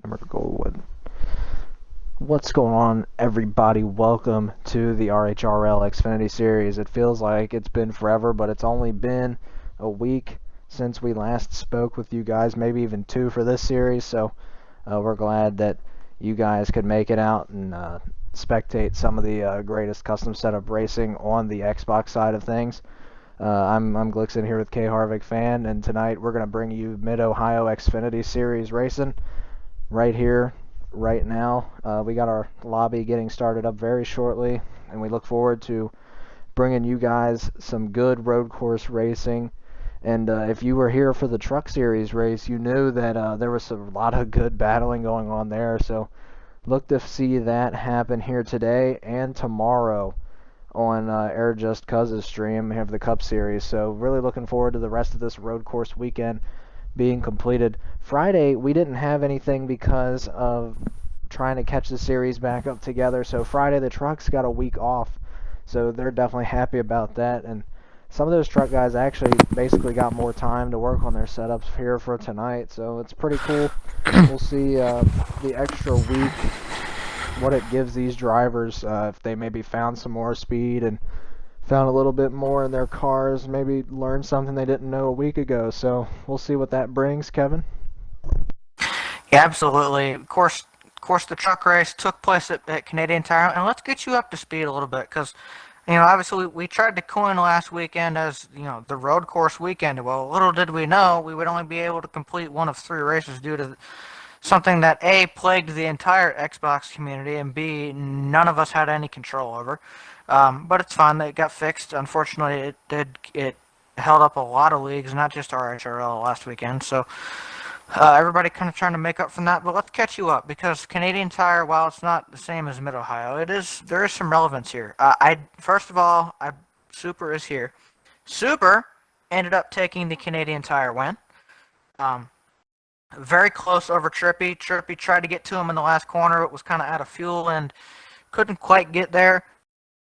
Number Goldwood. What's going on, everybody? Welcome to the RHRL Xfinity Series. It feels like it's been forever, but it's only been a week since we last spoke with you guys, maybe even two for this series. So we're glad that you guys could make it out and spectate some of the greatest custom setup racing on the Xbox side of things. I'm Glixen here with K Harvick Fan, and tonight we're going to bring you Mid-Ohio Xfinity Series racing right here, right now. We got our lobby getting started up very shortly, and we look forward to bringing you guys some good road course racing. And if you were here for the Truck Series race, you knew that there was a lot of good battling going on there. So look to see that happen here today and tomorrow on Air Just Cuz's stream. We have the Cup Series. So really looking forward to the rest of this road course weekend being completed. Friday, we didn't have anything because of trying to catch the series back up together. So Friday, the trucks got a week off. So they're definitely happy about that. And some of those truck guys actually basically got more time to work on their setups here for tonight. So it's pretty cool. We'll see the extra week, what it gives these drivers if they maybe found some more speed and found a little bit more in their cars, maybe learned something they didn't know a week ago. So we'll see what that brings, Kevin. Yeah, absolutely. Of course, the truck race took place at Canadian Tire, and let's get you up to speed a little bit, because obviously we tried to coin last weekend as the road course weekend. Well, little did we know we would only be able to complete one of three races due to something that A, plagued the entire Xbox community, and B, none of us had any control over. But it's fine; it got fixed. Unfortunately, it held up a lot of leagues, not just RHRL last weekend. So everybody kind of trying to make up from that, but let's catch you up because Canadian Tire, while it's not the same as Mid Ohio, there is some relevance here. I first of all, Super is here. Super ended up taking the Canadian Tire win. Um, Very close over Trippy. Trippy tried to get to him in the last corner, but was kind of out of fuel and couldn't quite get there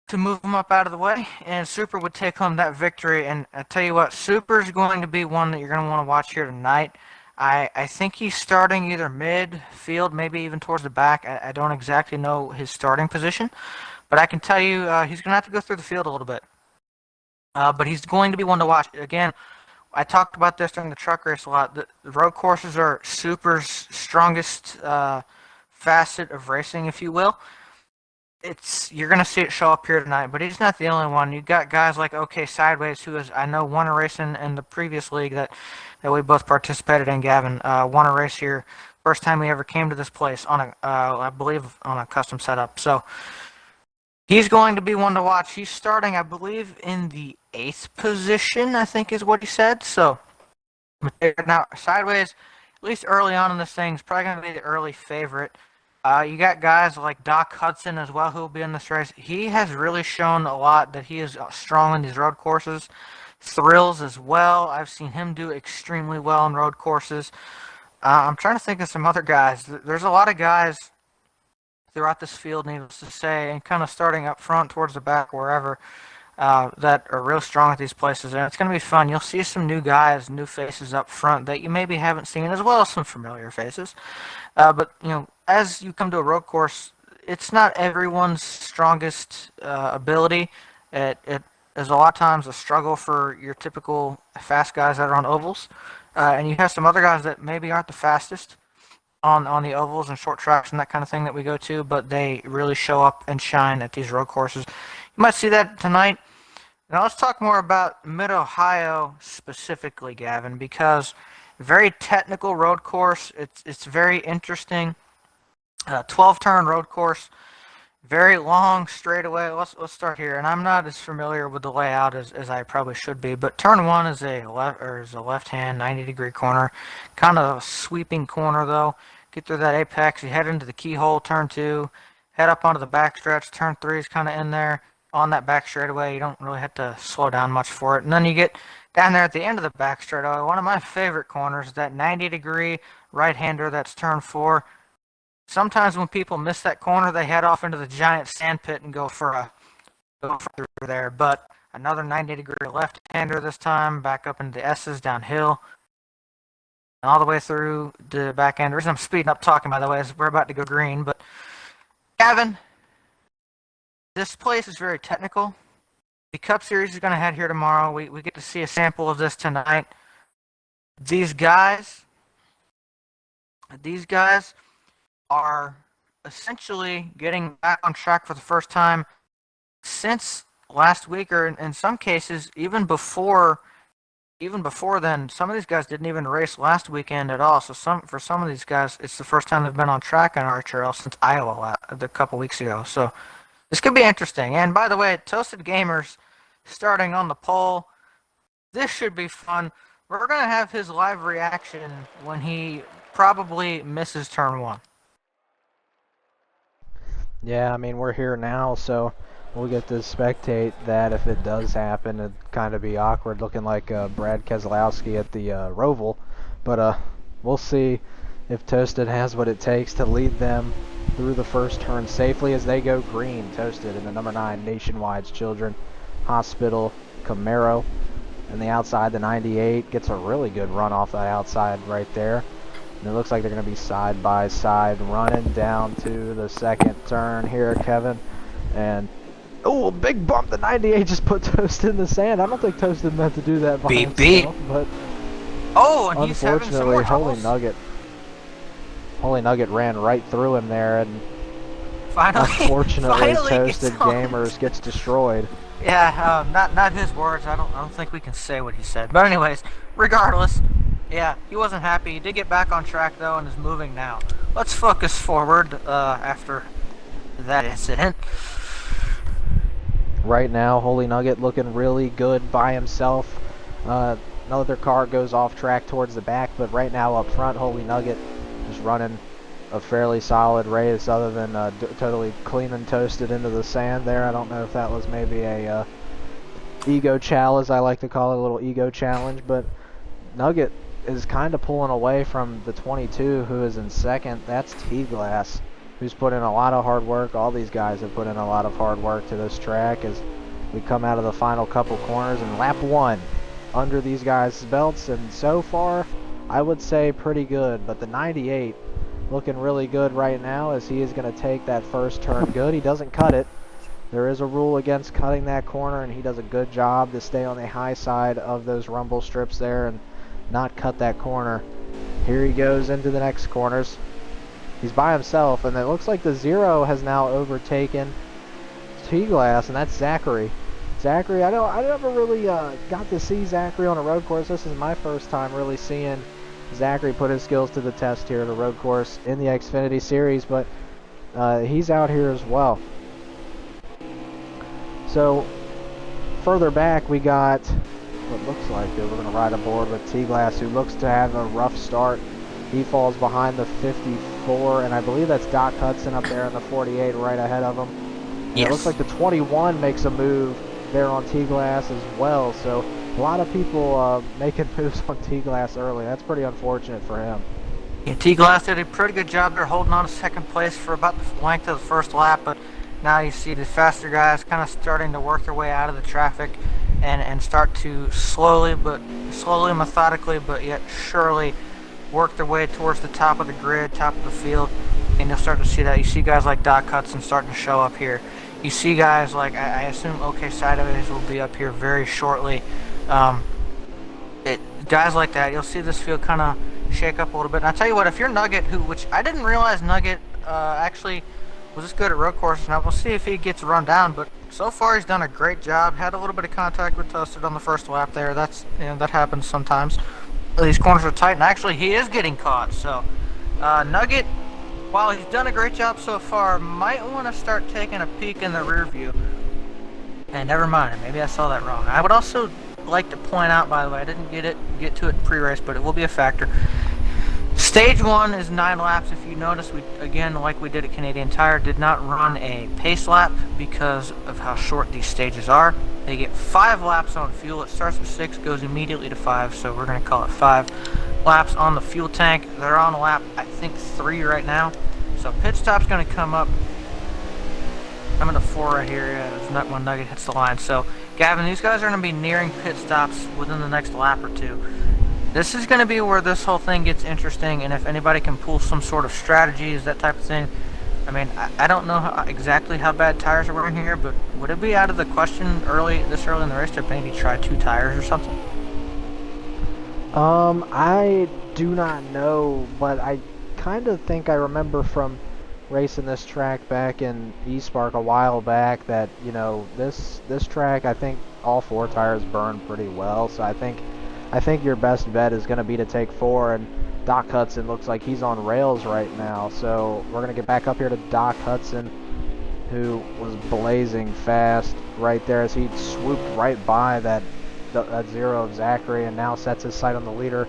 to move him up out of the way, and Super would take home that victory. And I tell you what, Super's going to be one that you're going to want to watch here tonight. I think he's starting either mid-field, maybe even towards the back. I don't exactly know his starting position, but I can tell you he's going to have to go through the field a little bit. But he's going to be one to watch. Again, I talked about this during the truck race a lot. The road courses are Super's strongest facet of racing, if you will. You're gonna see it show up here tonight, but he's not the only one. You got guys like OK Sideways, who is I know won a race in the previous league that we both participated in. Gavin won a race here, first time he ever came to this place on a I believe on a custom setup. So he's going to be one to watch. He's starting, I believe, in the eighth position. I think is what he said. So now Sideways, at least early on in this thing, is probably gonna be the early favorite. You got guys like Doc Hudson as well who will be in this race. He has really shown a lot that he is strong in these road courses. Thrills as well. I've seen him do extremely well in road courses. I'm trying to think of some other guys. There's a lot of guys throughout this field, needless to say, and kind of starting up front towards the back, wherever, that are real strong at these places, and it's going to be fun. You'll see some new guys, new faces up front that you maybe haven't seen, as well as some familiar faces. But as you come to a road course, it's not everyone's strongest ability. It is a lot of times a struggle for your typical fast guys that are on ovals, and you have some other guys that maybe aren't the fastest on the ovals and short tracks and that kind of thing that we go to, but they really show up and shine at these road courses. You might see that tonight. Now let's talk more about Mid Ohio specifically, Gavin, because very technical road course. It's very interesting. 12-turn road course, very long straightaway. Let's start here, and I'm not as familiar with the layout as I probably should be. But turn one is a left-hand 90-degree corner, kind of a sweeping corner though. Get through that apex, you head into the keyhole. Turn two, head up onto the backstretch. Turn three is kind of in there on that back straightaway. You don't really have to slow down much for it. And then you get down there at the end of the back straightaway. One of my favorite corners, that 90-degree right-hander. That's turn four. Sometimes when people miss that corner, they head off into the giant sand pit and go further there. But another 90-degree left-hander this time, back up into the S's downhill. all the way through the back end. The reason I'm speeding up talking, by the way, is we're about to go green. But Gavin, this place is very technical. The Cup Series is going to head here tomorrow. We get to see a sample of this tonight. These guys are essentially getting back on track for the first time since last week, or in some cases even before then. Some of these guys didn't even race last weekend at all. So for some of these guys, it's the first time they've been on track in RHRL since Iowa a couple weeks ago. So this could be interesting. And by the way, Toasted Gamers starting on the pole. This should be fun. We're going to have his live reaction when he probably misses turn 1. Yeah, I mean, we're here now, so we'll get to spectate that if it does happen. It'd kind of be awkward looking like Brad Keselowski at the Roval. But we'll see if Toasted has what it takes to lead them through the first turn safely as they go green. Toasted in the number 9 Nationwide's Children Hospital Camaro. And the outside, the 98 gets a really good run off that outside right there. And it looks like they're going to be side by side running down to the second turn here, Kevin. And, oh, big bump. The 98 just put Toasted in the sand. I don't think Toasted meant to do that by himself. But and he's having some more unfortunately, troubles. Holy Nugget ran right through him there. And finally Toasted Gamers gets destroyed. Yeah, not his words. I don't think we can say what he said. But anyways, regardless, yeah, he wasn't happy. He did get back on track though and is moving now. Let's focus forward after that incident. Right now, Holy Nugget looking really good by himself. Another car goes off track towards the back, but right now up front, Holy Nugget just running a fairly solid race other than totally clean and toasted into the sand there. I don't know if that was maybe a ego challenge, I like to call it, a little ego challenge, but Nugget is kind of pulling away from the 22 who is in second. That's T-Glass, who's put in a lot of hard work. All these guys have put in a lot of hard work to this track as we come out of the final couple corners, and lap 1 under these guys' belts, and so far I would say pretty good. But the 98 looking really good right now as he is going to take that first turn good. He doesn't cut it. There is a rule against cutting that corner, and he does a good job to stay on the high side of those rumble strips there and not cut that corner. Here he goes into the next corners. He's by himself, and it looks like the 0 has now overtaken T-Glass, and that's Zachary. Zachary, I never really got to see Zachary on a road course. This is my first time really seeing Zachary put his skills to the test here at a road course in the Xfinity Series, but he's out here as well. So further back we got what looks like we're going to ride aboard with T-Glass, who looks to have a rough start. He falls behind the 54, and I believe that's Doc Hudson up there in the 48 right ahead of him. Yes. It looks like the 21 makes a move there on T-Glass as well, so a lot of people making moves on T-Glass early. That's pretty unfortunate for him. Yeah, T-Glass did a pretty good job there holding on to second place for about the length of the first lap, but now you see the faster guys kind of starting to work their way out of the traffic and start to slowly, methodically, but yet surely work their way towards the top of the grid, top of the field, and you'll start to see that. You see guys like Doc Hudson starting to show up here. You see guys like, I assume OK Sideways will be up here very shortly. Guys like that, you'll see this field kind of shake up a little bit. And I'll tell you what, if you're Nugget, which I didn't realize Nugget actually was this good at road courses. Now we'll see if he gets run down, but so far he's done a great job. Had a little bit of contact with Toasted on the first lap there. That's, that happens sometimes. These corners are tight, and actually he is getting caught. So Nugget, while he's done a great job so far, might want to start taking a peek in the rear view. And never mind, maybe I saw that wrong. I would also like to point out, by the way, I didn't get to it pre-race, but it will be a factor. Stage 1 is 9 laps. If you notice, we, again, like we did at Canadian Tire, did not run a pace lap because of how short these stages are. They get 5 laps on fuel. It starts with 6, goes immediately to 5, so we're going to call it 5 laps on the fuel tank. They're on lap, I think, 3 right now. So pit stop's going to come up. I'm in a 4 right here as when Nugget hits the line. So, Gavin, these guys are going to be nearing pit stops within the next lap or two. This is going to be where this whole thing gets interesting, and if anybody can pull some sort of strategies, that type of thing. I mean, I don't know exactly how bad tires are wearing here, but would it be out of the question this early in the race to maybe try 2 tires or something? I do not know, but I kind of think I remember from racing this track back in Eastpark a while back that, this track, I think all 4 tires burn pretty well. So I think your best bet is going to be to take 4, and Doc Hudson looks like he's on rails right now. So we're going to get back up here to Doc Hudson, who was blazing fast right there as he swooped right by that zero of Zachary, and now sets his sight on the leader,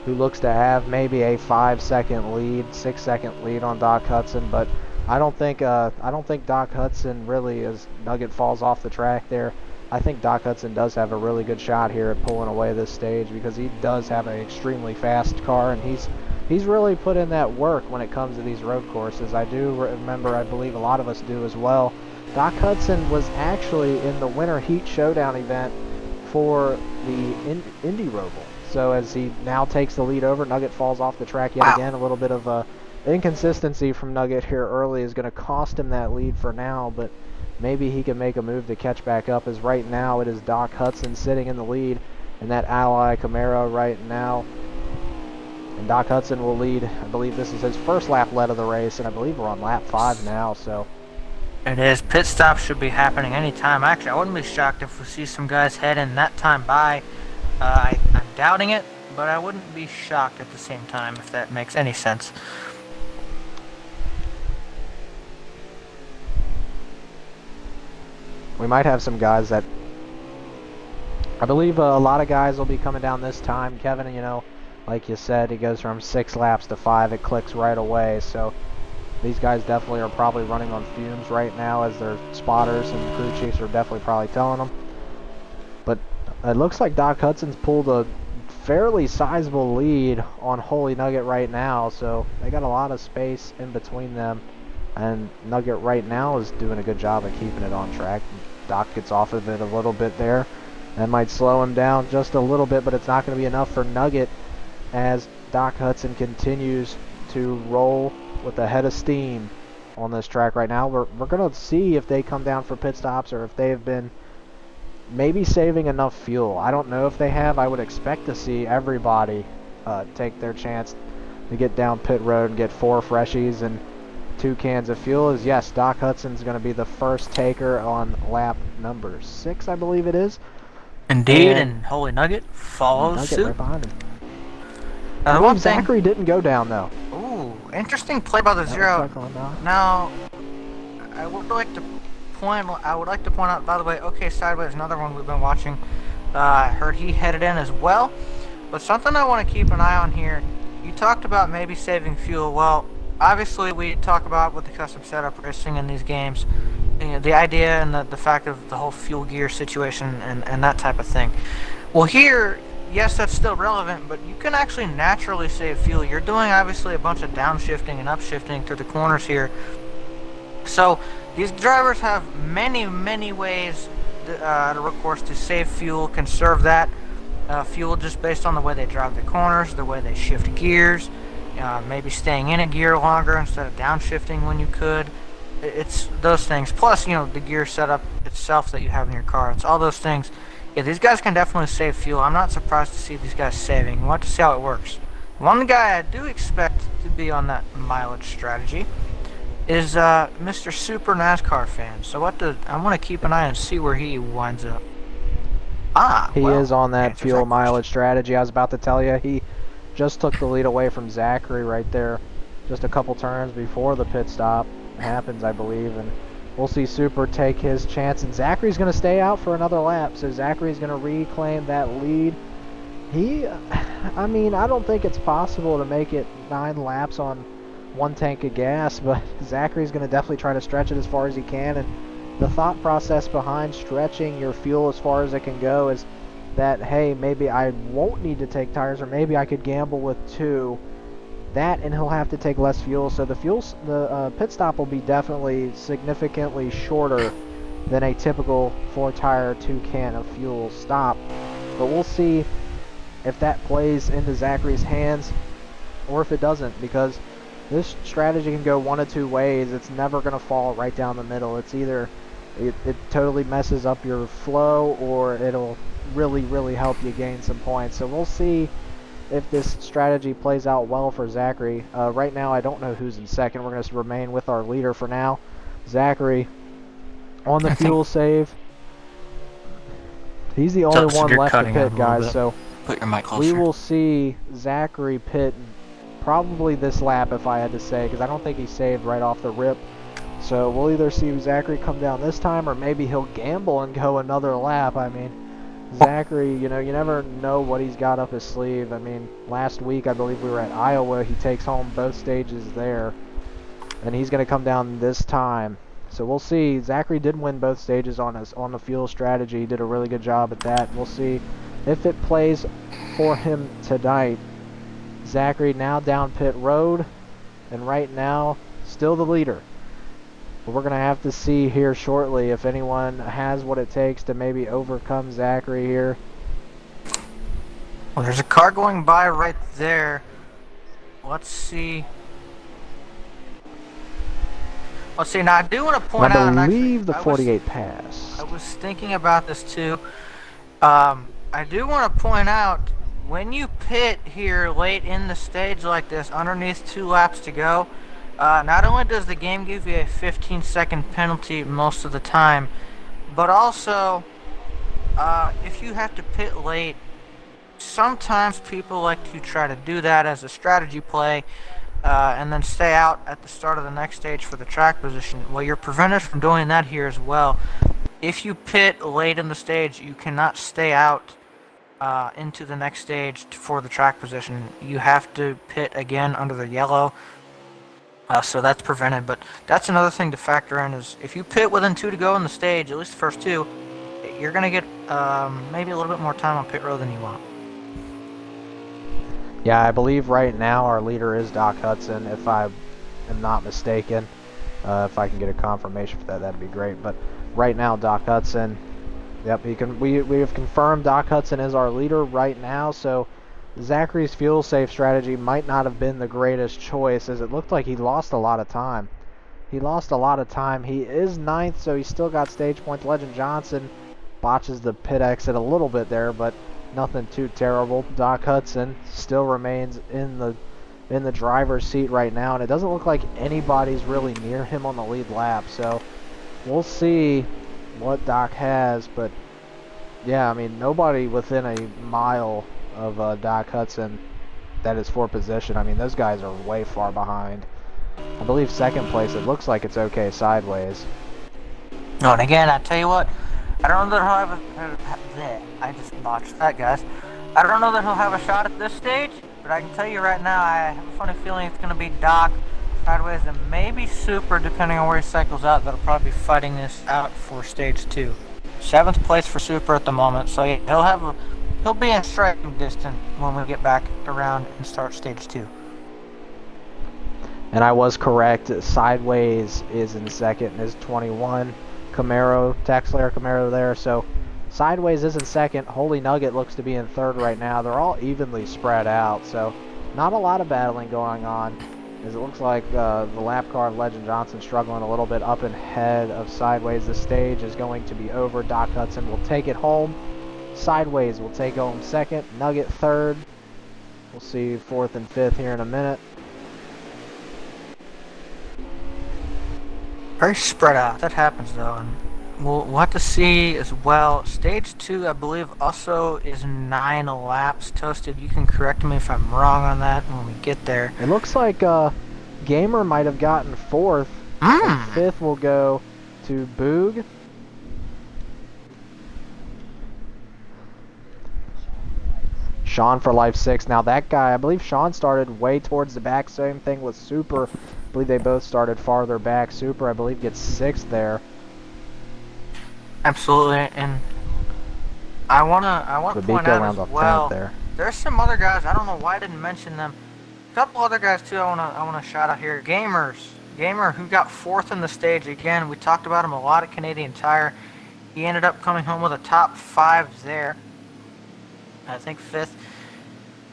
who looks to have maybe a 5-second lead, 6-second lead on Doc Hudson. But I don't think Doc Hudson really, as Nugget falls off the track there, I think Doc Hudson does have a really good shot here at pulling away this stage, because he does have an extremely fast car, and he's really put in that work when it comes to these road courses. I do remember, I believe a lot of us do as well, Doc Hudson was actually in the Winter Heat Showdown event for the Indy Roval. So as he now takes the lead over, Nugget falls off the track yet Wow. again. A little bit of inconsistency from Nugget here early is going to cost him that lead for now, but maybe he can make a move to catch back up, as right now it is Doc Hudson sitting in the lead in that Ally Camaro right now. And Doc Hudson will lead. I believe this is his first lap led of the race, and I believe we're on lap 5 now, so It is. Pit stops should be happening anytime. Actually, I wouldn't be shocked if we see some guys head in that time by. I'm doubting it, but I wouldn't be shocked at the same time, if that makes any sense. we might have some guys that, I believe a lot of guys will be coming down this time. Kevin, like you said, he goes from 6 laps to 5. It clicks right away. So these guys definitely are probably running on fumes right now, as their spotters and crew chiefs are definitely probably telling them. But it looks like Doc Hudson's pulled a fairly sizable lead on Holy Nugget right now. So they got a lot of space in between them. And Nugget right now is doing a good job of keeping it on track. Doc gets off of it a little bit there. That might slow him down just a little bit, but it's not going to be enough for Nugget, as Doc Hudson continues to roll with a head of steam on this track right now. We're going to see if they come down for pit stops, or if they have been maybe saving enough fuel. I don't know if they have. I would expect to see everybody take their chance to get down pit road and get 4 freshies and 2 cans of fuel. As yes, Doc Hudson's going to be the first taker on lap number 6, I believe it is. Indeed, and Holy Nugget follows Nugget suit. right behind him. Now, the I one believe thing. Zachary didn't go down though. Ooh, interesting play by the That zero. looks like on Doc. Now, I would like to point out, by the way, OK Sideways, another one we've been watching. I heard he headed in as well. But something I want to keep an eye on here. You talked about maybe saving fuel. Well, obviously we talk about with the custom setup racing in these games, the idea and the fact of the whole fuel gear situation and that type of thing. Well, here, yes, that's still relevant, but you can actually naturally save fuel. You're doing obviously a bunch of downshifting and upshifting through the corners here. So these drivers have many ways at a road course to save fuel, conserve that fuel just based on the way they drive the corners, the way they shift gears, maybe staying in a gear longer instead of downshifting when you could. It's those things. Plus, the gear setup itself that you have in your car. It's all those things. Yeah, these guys can definitely save fuel. I'm not surprised to see these guys saving. We'll have to see how it works. One guy I do expect to be on that mileage strategy is Mr. Super NASCAR fan. So I want to keep an eye and see where he winds up. He is on that answers fuel that mileage strategy. I was about to tell you, he just took the lead away from Zachary right there, just a couple turns before the pit stop happens, I believe. And we'll see Super take his chance, and Zachary's going to stay out for another lap. So Zachary's going to reclaim that lead. I don't think it's possible to make it 9 laps on 1 tank of gas, but Zachary's going to definitely try to stretch it as far as he can. And the thought process behind stretching your fuel as far as it can go is that, hey, maybe I won't need to take tires, or maybe I could gamble with 2. That, and he'll have to take less fuel. So the pit stop will be definitely significantly shorter than a typical 4-tire 2 can of fuel stop. But we'll see if that plays into Zachary's hands or if it doesn't, because this strategy can go one of two ways. It's never going to fall right down the middle. It's either it totally messes up your flow, or it'll really, really help you gain some points. So we'll see if this strategy plays out well for Zachary. Right now, I don't know who's in second. We're going to remain with our leader for now. Zachary on the fuel save. He's the only one left to pit, guys. So put your mic closer. We will see Zachary pit probably this lap, if I had to say, because I don't think he saved right off the rip. So we'll either see Zachary come down this time, or maybe he'll gamble and go another lap. I mean, Zachary, you know, you never know what he's got up his sleeve. I mean, last week I believe we were at Iowa. He takes home both stages there, and he's going to come down this time. So we'll see. Zachary did win both stages on the fuel strategy. He did a really good job at that. We'll see if it plays for him tonight. Zachary now down pit road, and right now still the leader. But we're going to have to see here shortly if anyone has what it takes to maybe overcome Zachary here. Well, there's a car going by right there. Let's see. Let's see. Now, I do want to point out. I believe the 48 pass. I was thinking about this too. I do want to point out, when you pit here late in the stage like this, underneath 2 laps to go, not only does the game give you a 15-second penalty most of the time, but also if you have to pit late, sometimes people like to try to do that as a strategy play and then stay out at the start of the next stage for the track position. Well, you're prevented from doing that here as well. If you pit late in the stage, you cannot stay out into the next stage for the track position. You have to pit again under the yellow, so that's prevented. But that's another thing to factor in, is if you pit within 2 to go in the stage, at least the first 2, you're going to get maybe a little bit more time on pit road than you want. Yeah, I believe right now our leader is Doc Hudson, if I am not mistaken. If I can get a confirmation for that, that'd be great. But right now, Doc Hudson, yep, we have confirmed Doc Hudson is our leader right now. So Zachary's fuel safe strategy might not have been the greatest choice, as it looked like he lost a lot of time. He lost a lot of time. He is 9th, so he's still got stage points. Legend Johnson botches the pit exit a little bit there, but nothing too terrible. Doc Hudson still remains in the driver's seat right now, and it doesn't look like anybody's really near him on the lead lap. So we'll see what Doc has, but yeah, I mean, nobody within a mile of Doc Hudson that is for position. I mean, those guys are way far behind. I believe second place, it looks like it's okay sideways. Oh, and again, I tell you what, I don't know that he'll have I just botched that, guys. I don't know that he'll have a shot at this stage, but I can tell you right now, I have a funny feeling it's going to be Doc, sideways, and maybe Super, depending on where he cycles out. That'll probably be fighting this out for stage 2. 7th place for Super at the moment, so yeah, he'll be in striking distance when we get back around and start stage 2. And I was correct. Sideways is in second and is 21. Camaro, Taxlayer Camaro there. So Sideways is in second. Holy Nugget looks to be in third right now. They're all evenly spread out. So not a lot of battling going on, as it looks like the lap car of Legend Johnson struggling a little bit up ahead of Sideways. The stage is going to be over. Doc Hudson will take it home. Sideways will take home second. Nugget third. We'll see fourth and fifth here in a minute. Very spread out. That happens though, and we'll have to see as well. Stage 2, I believe, also is 9 laps. Toasted, you can correct me if I'm wrong on that when we get there. It looks like Gamer might have gotten fourth. And fifth will go to Boog. Sean for Life 6. Now that guy, I believe Sean started way towards the back. Same thing with Super. I believe they both started farther back. Super, I believe, gets 6th there. Absolutely, and I wanna point out as well. There's some other guys. I don't know why I didn't mention them. A couple other guys too. I wanna shout out here. Gamer, who got 4th in the stage again. We talked about him a lot at Canadian Tire. He ended up coming home with a top 5 there. I think 5th.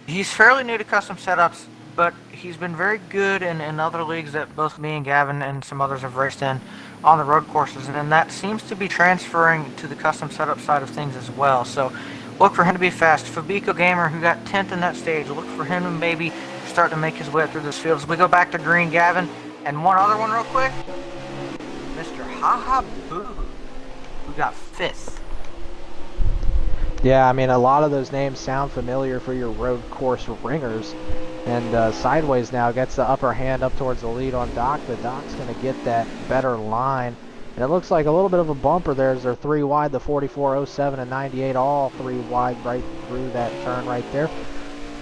He's fairly new to custom setups, but he's been very good in other leagues that both me and Gavin and some others have raced in on the road courses, and that seems to be transferring to the custom setup side of things as well. So look for him to be fast. Fabico Gamer, who got 10th in that stage, look for him to maybe start to make his way through this field. As we go back to green, Gavin, and one other one real quick, Mr. Haha Boo, who got 5th. Yeah, I mean, a lot of those names sound familiar for your road course ringers. And Sideways now gets the upper hand up towards the lead on Doc, but Doc's going to get that better line. And it looks like a little bit of a bumper there as they're 3 wide, the 44, 07, and 98, all 3 wide right through that turn right there.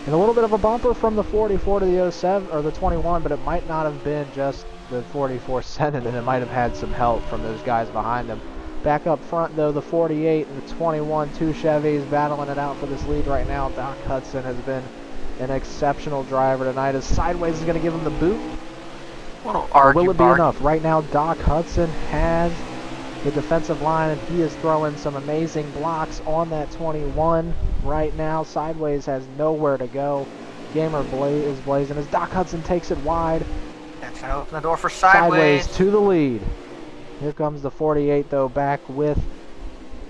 And a little bit of a bumper from the 44 to the 07, or the 21, but it might not have been just the 44 sending it. It might have had some help from those guys behind them. Back up front, though, the 48 and the 21, 2 Chevys battling it out for this lead right now. Doc Hudson has been an exceptional driver tonight, as Sideways is going to give him the boot. Or will it be enough? Right now, Doc Hudson has the defensive line, and he is throwing some amazing blocks on that 21 right now. Sideways has nowhere to go. Gamer is blazing as Doc Hudson takes it wide. That's going to open the door for Sideways. To the lead. Here comes the 48, though, back with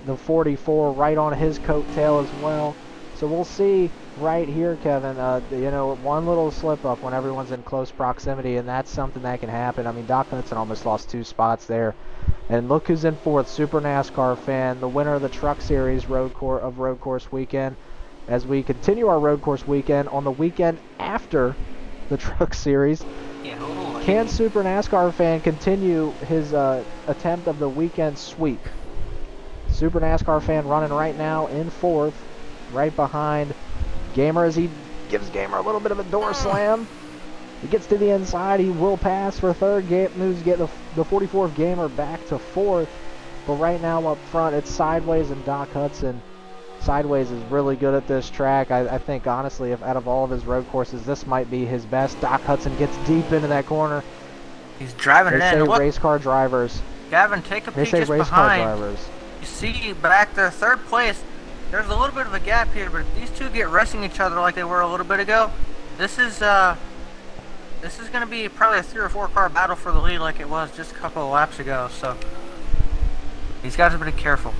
the 44 right on his coattail as well. So we'll see right here, Kevin, one little slip up when everyone's in close proximity, and that's something that can happen. I mean, Doc Hudson almost lost 2 spots there. And look who's in 4th, Super NASCAR fan, the winner of the Truck Series Road Course Weekend. As we continue our Road Course Weekend on the weekend after the Truck Series. Can Super NASCAR fan continue his attempt of the weekend sweep? Super NASCAR fan running right now in 4th, right behind Gamer as he gives Gamer a little bit of a door slam. He gets to the inside. He will pass for 3rd. Moves get the 44th Gamer back to 4th. But right now up front, it's Sideways and Doc Hudson. Sideways is really good at this track. I think, honestly, if out of all of his road courses, this might be his best. Doc Hudson gets deep into that corner. He's driving it in. They say race car drivers. Gavin, take a peek just behind. You see back there, 3rd place. There's a little bit of a gap here, but if these two get racing each other like they were a little bit ago, this is going to be probably a 3 or 4 car battle for the lead like it was just a couple of laps ago. So these guys have to be careful.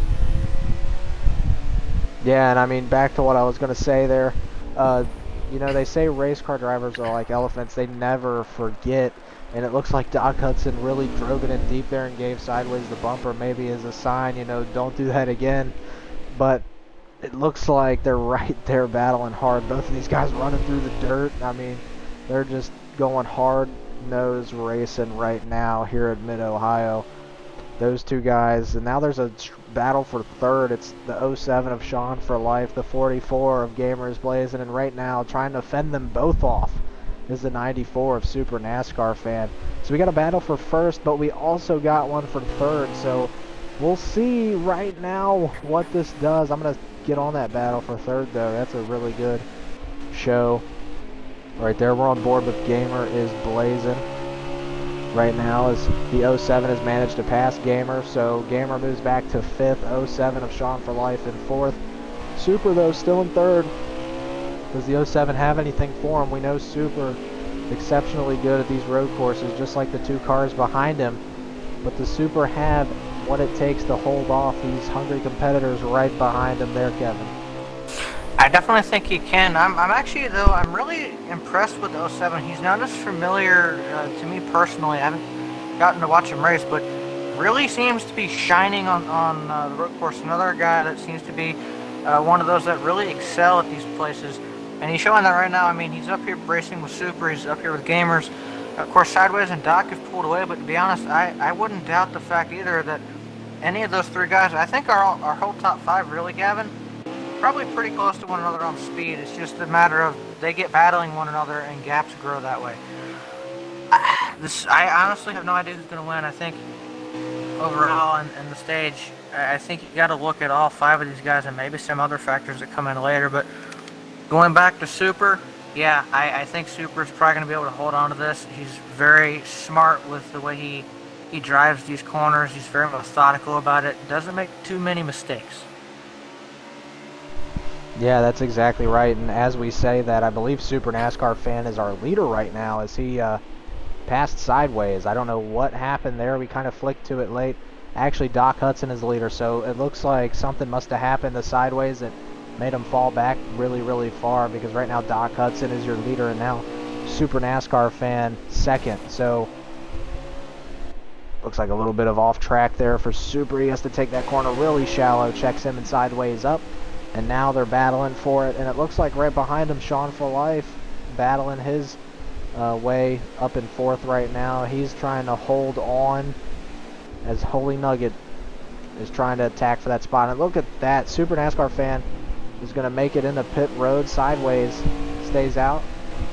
Yeah, and I mean, back to what I was going to say there. They say race car drivers are like elephants. They never forget. And it looks like Doc Hudson really drove it in deep there and gave Sideways the bumper, maybe as a sign, don't do that again. But it looks like they're right there battling hard. Both of these guys running through the dirt. I mean, they're just going hard-nosed racing right now here at Mid-Ohio. Those two guys. And now there's a battle for 3rd. It's the 07 of Sean for Life, the 44 of Gamers Blazing, and right now trying to fend them both off is the 94 of Super NASCAR fan. So we got a battle for 1st, but we also got one for 3rd. So we'll see right now what this does. I'm going to get on that battle for 3rd, though. That's a really good show. Right there, we're on board with Gamer is blazing. Right now, as the 07 has managed to pass Gamer, so Gamer moves back to 5th, 07 of Sean for Life in 4th. Super, though, still in 3rd. Does the 07 have anything for him? We know Super exceptionally good at these road courses, just like the 2 cars behind him. But the Super have what it takes to hold off these hungry competitors right behind him there, Kevin. I definitely think he can. I'm really impressed with the 07. He's not as familiar to me personally. I haven't gotten to watch him race, but really seems to be shining on the road course. Another guy that seems to be one of those that really excel at these places. And he's showing that right now. I mean, he's up here racing with Super. He's up here with Gamers. Of course, Sideways and Doc have pulled away, but to be honest, I wouldn't doubt the fact either that any of those 3 guys, I think our whole top 5 really, Gavin, probably pretty close to one another on speed. It's just a matter of they get battling one another and gaps grow that way. I honestly have no idea who's going to win. I think overall in the stage, I think you got to look at all 5 of these guys and maybe some other factors that come in later. But going back to Super, yeah, I think Super's probably going to be able to hold on to this. He's very smart with the way he drives these corners. He's very methodical about it. Doesn't make too many mistakes. Yeah, that's exactly right. And as we say that, I believe Super NASCAR Fan is our leader right now as he passed sideways. I don't know what happened there. We kind of flicked to it late. Actually, Doc Hudson is the leader, so it looks like something must have happened to sideways that made him fall back really, really far, because right now Doc Hudson is your leader and now Super NASCAR Fan second. So looks like a little bit of off track there for Super. He has to take that corner really shallow, checks him and sideways up, and now they're battling for it. And it looks like right behind him, Sean for Life battling his way up in fourth right now. He's trying to hold on as Holy Nugget is trying to attack for that spot. And look at that. Super NASCAR Fan is going to make it into pit road. Sideways stays out.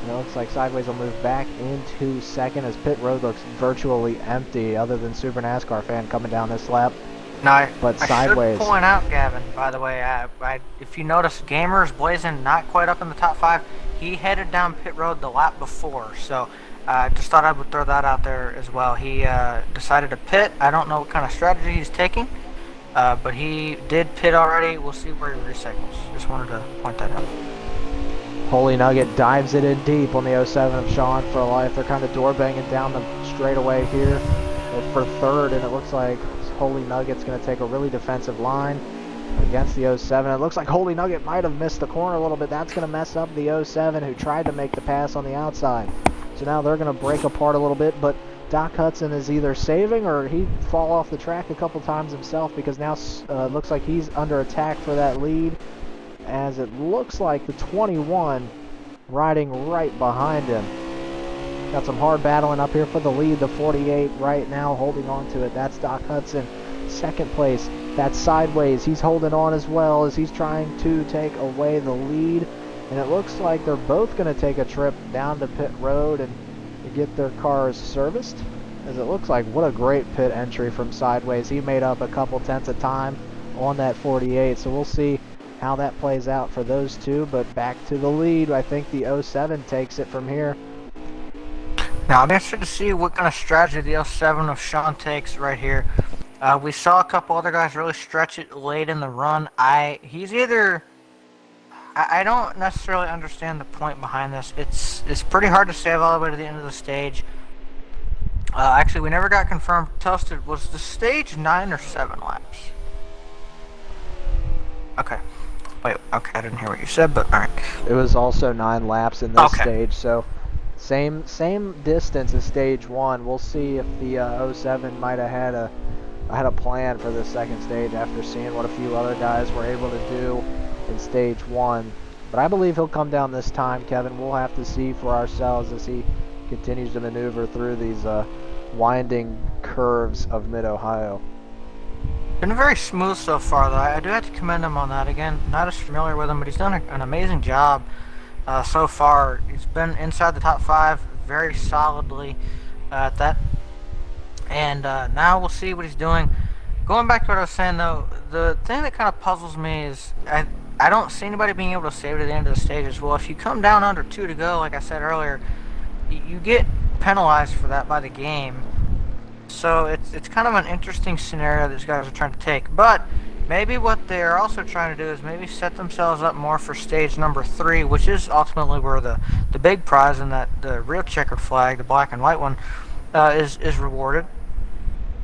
And it looks like Sideways will move back into second as pit road looks virtually empty other than Super NASCAR Fan coming down this lap. Now, But I Sideways. should point out, Gavin, by the way, if you notice, Gamers Blazing not quite up in the top 5. He headed down pit road the lap before, so just thought I would throw that out there as well. He decided to pit. I don't know what kind of strategy he's taking, but he did pit already. We'll see where he recycles. Just wanted to point that out. Holy Nugget dives it in deep on the 07 of Sean for Life. They're kind of door banging down the straightaway here for third, and it looks like Holy Nugget's going to take a really defensive line against the 07. It looks like Holy Nugget might have missed the corner a little bit. That's going to mess up the 07 who tried to make the pass on the outside. So now they're going to break apart a little bit, but Doc Hudson is either saving or he'd fall off the track a couple times himself, because now it looks like he's under attack for that lead, as it looks like the 21 riding right behind him. Got some hard battling up here for the lead. The 48 right now holding on to it. That's Doc Hudson. Second place, that's Sideways. He's holding on as well as he's trying to take away the lead. And it looks like they're both going to take a trip down to pit road and get their cars serviced. As it looks like, what a great pit entry from Sideways. He made up a couple tenths of time on that 48. So we'll see how that plays out for those two. But back to the lead. I think the 07 takes it from here. Now, I'm interested to see what kind of strategy the 07 of Sean takes right here. We saw a couple other guys really stretch it late in the run. I don't necessarily understand the point behind this. It's pretty hard to save all the way to the end of the stage. Actually, we never got confirmed. Toasted, was the stage 9 or 7 laps? Okay. Wait, okay, I didn't hear what you said, but alright. It was also 9 laps in this stage, so same distance as stage 1. We'll see if the 07 might have had a plan for this second stage after seeing what a few other guys were able to do in stage 1. But I believe he'll come down this time, Kevin. We'll have to see for ourselves as he continues to maneuver through these winding curves of Mid-Ohio. Been very smooth so far, though. I do have to commend him on that. Again, not as familiar with him, but he's done an amazing job so far. He's been inside the top 5 very solidly at that. And now we'll see what he's doing. Going back to what I was saying, though, the thing that kind of puzzles me is I don't see anybody being able to save it at the end of the stage as well. If you come down under 2 to go, like I said earlier, you get penalized for that by the game. So it's kind of an interesting scenario these guys are trying to take. But maybe what they're also trying to do is maybe set themselves up more for stage number 3, which is ultimately where the big prize and that the real checkered flag, the black and white one, is rewarded.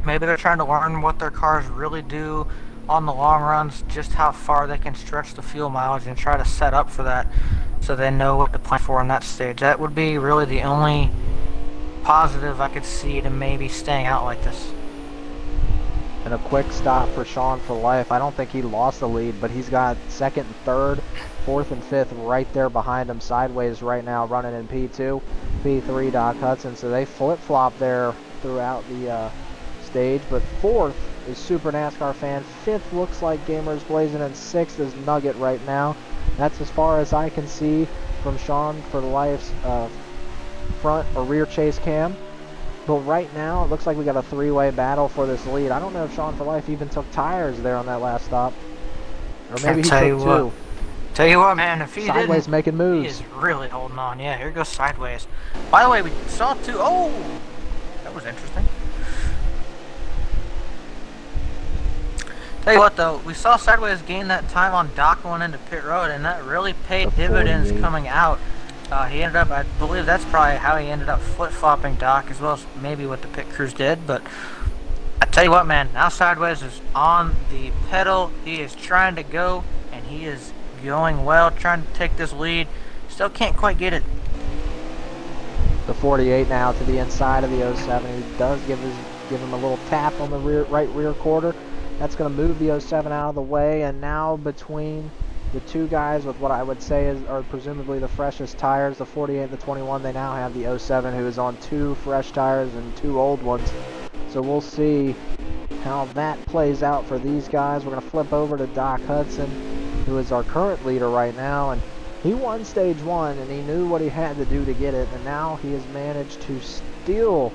Maybe they're trying to learn what their cars really do on the long runs, just how far they can stretch the fuel mileage, and try to set up for that so they know what to plan for on that stage. That would be really the only positive I could see to maybe staying out like this. And a quick stop for Sean for Life. I don't think he lost the lead, but he's got second and third, fourth and fifth right there behind him. Sideways right now running in P2, P3 Doc Hudson. So they flip-flop there throughout the stage. But fourth is Super NASCAR Fan. Fifth looks like Gamers Blazing, and sixth is Nugget right now. That's as far as I can see from Sean for Life's front or rear chase cam. But right now, it looks like we got a 3-way battle for this lead. I don't know if Sean for Life even took tires there on that last stop. Or maybe he took 2. Tell you what, man, if he Sideways didn't, making moves. He is really holding on. Yeah, here goes Sideways. By the way, we saw 2. Oh! That was interesting. Tell you what, though, we saw Sideways gain that time on Doc going into pit road, and that really The paid dividends 48. coming out. He ended up, I believe that's probably how he ended up flip-flopping Doc, as well as maybe what the pit crews did. But I tell you what, man, now Sideways is on the pedal. He is trying to go, and he is going well, trying to take this lead. Still can't quite get it. The 48 now to the inside of the 07. He does give him a little tap on the right rear quarter. That's going to move the 07 out of the way, and now between the two guys with what I would say are presumably the freshest tires, the 48 and the 21, they now have the 07 who is on 2 fresh tires and 2 old ones. So we'll see how that plays out for these guys. We're going to flip over to Doc Hudson, who is our current leader right now, and he won stage 1 and he knew what he had to do to get it, and now he has managed to steal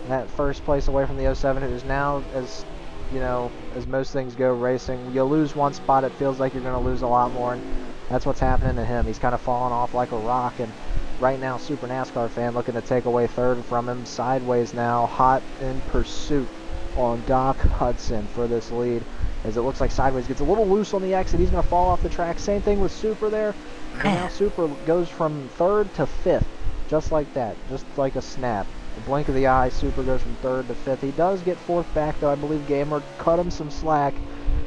that first place away from the 07, who is now, as you know, as most things go racing, you lose one spot, it feels like you're going to lose a lot more, and that's what's happening to him. He's kind of falling off like a rock, and right now, Super NASCAR fan looking to take away third from him. Sideways now, hot in pursuit on Doc Hudson for this lead, as it looks like Sideways gets a little loose on the exit. He's going to fall off the track. Same thing with Super there, and now Super goes from third to fifth, just like that, just like a snap. A blink of the eye, Super goes from third to fifth. He does get fourth back, though. I believe Gamer cut him some slack.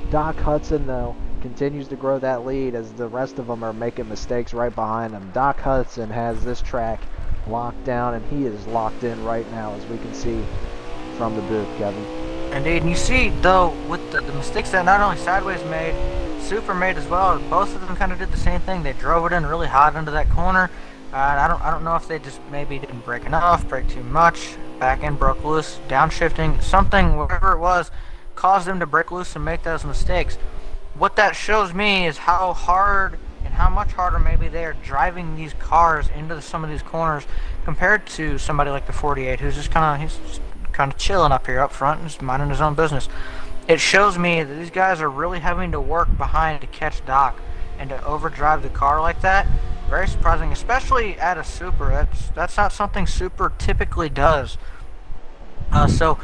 Doc Hudson, though, continues to grow that lead as the rest of them are making mistakes right behind him. Doc Hudson has this track locked down, and he is locked in right now, as we can see from the booth, Kevin. Indeed, and you see, though, with the mistakes that not only Sideways made, Super made as well, both of them kind of did the same thing. They drove it in really hot into that corner. I don't know if they just maybe didn't brake enough, brake too much, back end broke loose, downshifting, something, whatever it was, caused them to break loose and make those mistakes. What that shows me is how hard and how much harder maybe they are driving these cars into some of these corners compared to somebody like the 48, who's just kind of chilling up here up front and just minding his own business. It shows me that these guys are really having to work behind to catch Doc, and to overdrive the car like that, very surprising, especially at a Super. That's not something Super typically does. So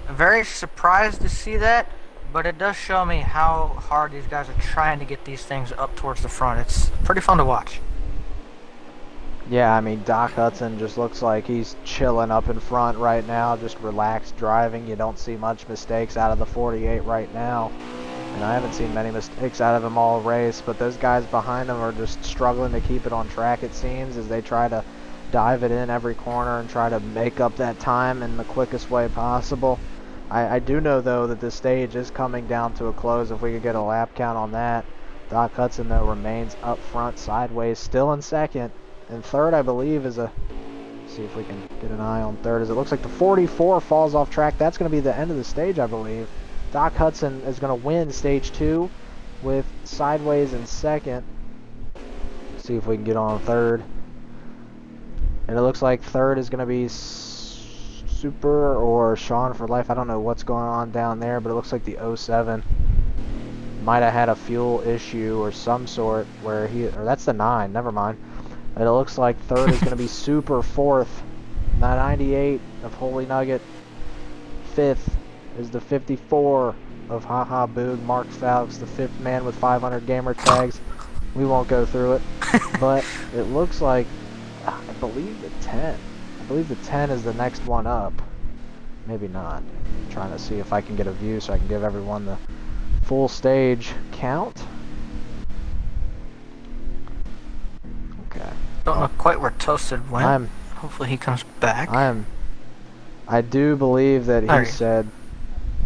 very surprised to see that, but it does show me how hard these guys are trying to get these things up towards the front. It's pretty fun to watch. Yeah, I mean, Doc Hudson just looks like he's chilling up in front right now, just relaxed driving. You don't see much mistakes out of the 48 right now. And I haven't seen many mistakes out of him all race, but those guys behind him are just struggling to keep it on track, it seems, as they try to dive it in every corner and try to make up that time in the quickest way possible. I do know, though, that this stage is coming down to a close. If we could get a lap count on that. Doc Hudson, though, remains up front, Sideways, still in second. And third, I believe, is a... see if we can get an eye on third, as it looks like the 44 falls off track. That's going to be the end of the stage, I believe. Doc Hudson is going to win stage 2 with Sideways in second. See if we can get on third. And it looks like third is going to be Super or Sean for life. I don't know what's going on down there, but it looks like the 07 might have had a fuel issue or some sort where or that's the 9, never mind. And it looks like third is going to be Super, fourth. 98 of Holy Nugget. Fifth is the 54 of Haha Boog, Mark Falks, the fifth man with 500 gamer tags. We won't go through it, but it looks like, I believe the 10. I believe the 10 is the next one up. Maybe not. I'm trying to see if I can get a view so I can give everyone the full stage count. Okay. Don't know quite where Toasted went. Hopefully he comes back. I do believe that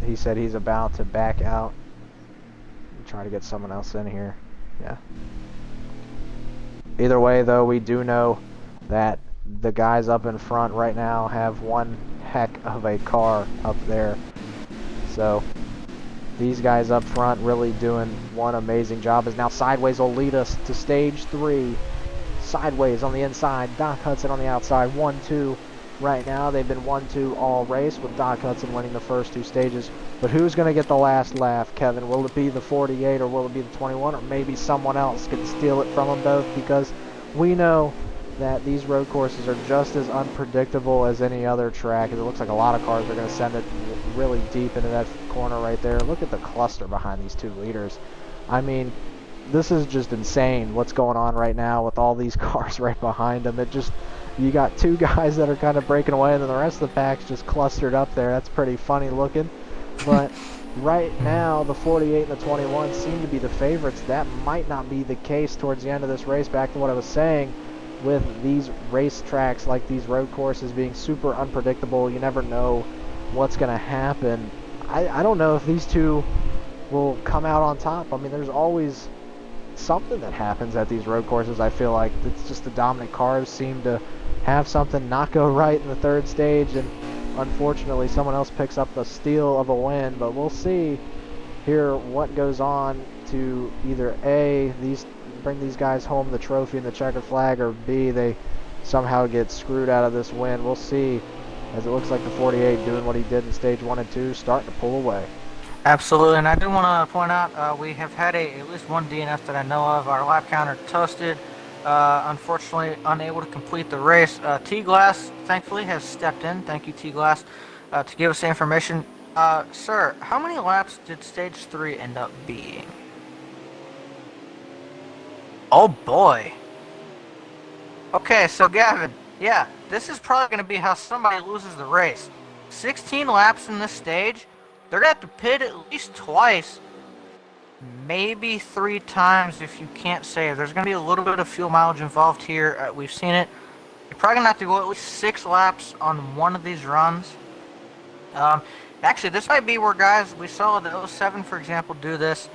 he said he's about to back out. I'm trying to get someone else in here. Yeah. Either way, though, we do know that the guys up in front right now have one heck of a car up there. So these guys up front really doing one amazing job, as now Sideways will lead us to stage 3. Sideways on the inside, Doc Hudson on the outside, 1-2 right now. They've been 1-2 all race, with Doc Hudson winning the first 2 stages. But who's going to get the last laugh, Kevin? Will it be the 48 or will it be the 21, or maybe someone else can steal it from them both? Because we know that these road courses are just as unpredictable as any other track. It looks like a lot of cars are going to send it really deep into that corner right there. Look at the cluster behind these 2 leaders. I mean, this is just insane what's going on right now with all these cars right behind them. You got 2 guys that are kind of breaking away, and then the rest of the pack's just clustered up there. That's pretty funny looking. But right now, the 48 and the 21 seem to be the favorites. That might not be the case towards the end of this race. Back to what I was saying, with these race tracks like these road courses being super unpredictable, you never know what's going to happen. I don't know if these 2 will come out on top. I mean, there's always something that happens at these road courses. I feel like it's just the dominant cars seem to have something not go right in the 3rd stage, and unfortunately someone else picks up the steal of a win. But we'll see here what goes on to either A, bring these guys home the trophy and the checkered flag, or B, they somehow get screwed out of this win. We'll see, as it looks like the 48 doing what he did in stage 1 and 2, starting to pull away. Absolutely, and I do want to point out we have had at least 1 DNF that I know of. Our lap counter toasted, unfortunately unable to complete the race. T-Glass, thankfully, has stepped in. Thank you, T-Glass, to give us the information. Sir, how many laps did stage 3 end up being? Oh boy. Okay, so Gavin, yeah, this is probably going to be how somebody loses the race. 16 laps in this stage. They're going to have to pit at least twice, maybe 3 times if you can't save. There's going to be a little bit of fuel mileage involved here. We've seen it. You're probably going to have to go at least 6 laps on one of these runs. Actually, this might be where guys, we saw the 07, for example, do this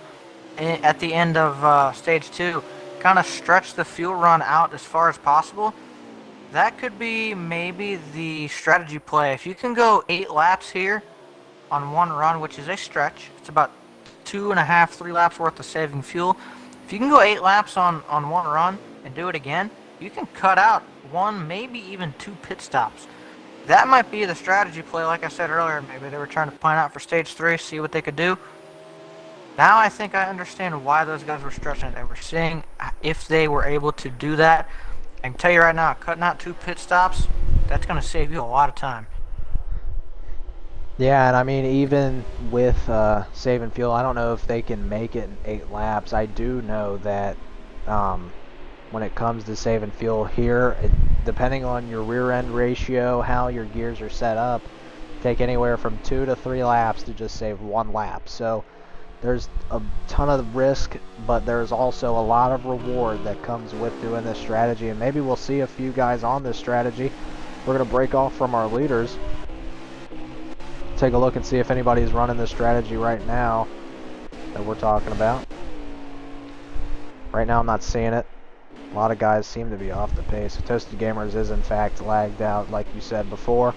at the end of stage 2. Kind of stretch the fuel run out as far as possible. That could be maybe the strategy play. If you can go 8 laps here on one run, which is a stretch, it's about 2.5, 3 laps worth of saving fuel. If you can go 8 laps on one run and do it again, you can cut out 1, maybe even 2 pit stops. That might be the strategy play. Like I said earlier, maybe they were trying to plan out for stage 3, see what they could do. Now I think I understand why those guys were stretching it. They were seeing if they were able to do that. I can tell you right now, cutting out 2 pit stops, that's going to save you a lot of time. Yeah, and I mean, even with saving fuel, I don't know if they can make it in 8 laps. I do know that when it comes to saving fuel here, depending on your rear end ratio, how your gears are set up, take anywhere from 2 to 3 laps to just save 1 lap. So there's a ton of risk, but there's also a lot of reward that comes with doing this strategy, and maybe we'll see a few guys on this strategy. We're going to break off from our leaders, take a look and see if anybody's running this strategy right now that we're talking about. Right now I'm not seeing it. A lot of guys seem to be off the pace. Toasted Gamers is in fact lagged out, like you said before.